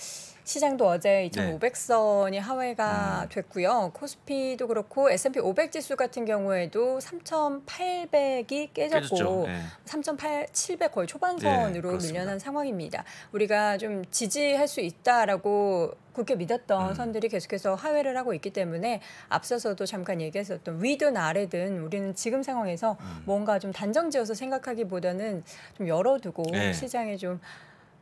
Speaker 1: 시장도 어제 2,500선이 하회가 됐고요. 코스피도 그렇고 S&P 500 지수 같은 경우에도 3,800이 깨졌고 3,700 거의 초반선으로 밀려난 상황입니다. 우리가 좀 지지할 수 있다라고 그렇게 믿었던 선들이 계속해서 하회를 하고 있기 때문에 앞서서도 잠깐 얘기했었던 위든 아래든 우리는 지금 상황에서 뭔가 좀 단정지어서 생각하기보다는 좀 열어두고 시장에 좀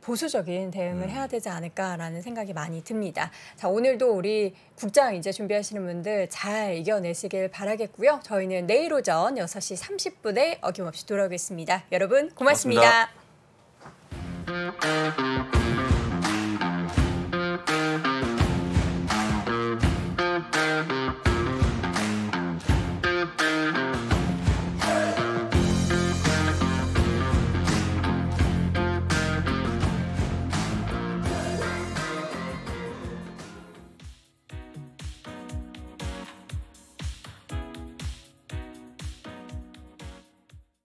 Speaker 1: 보수적인 대응을 해야 되지 않을까라는 생각이 많이 듭니다. 자, 오늘도 우리 국장 이제 준비하시는 분들 잘 이겨내시길 바라겠고요. 저희는 내일 오전 6시 30분에 어김없이 돌아오겠습니다. 여러분 고맙습니다.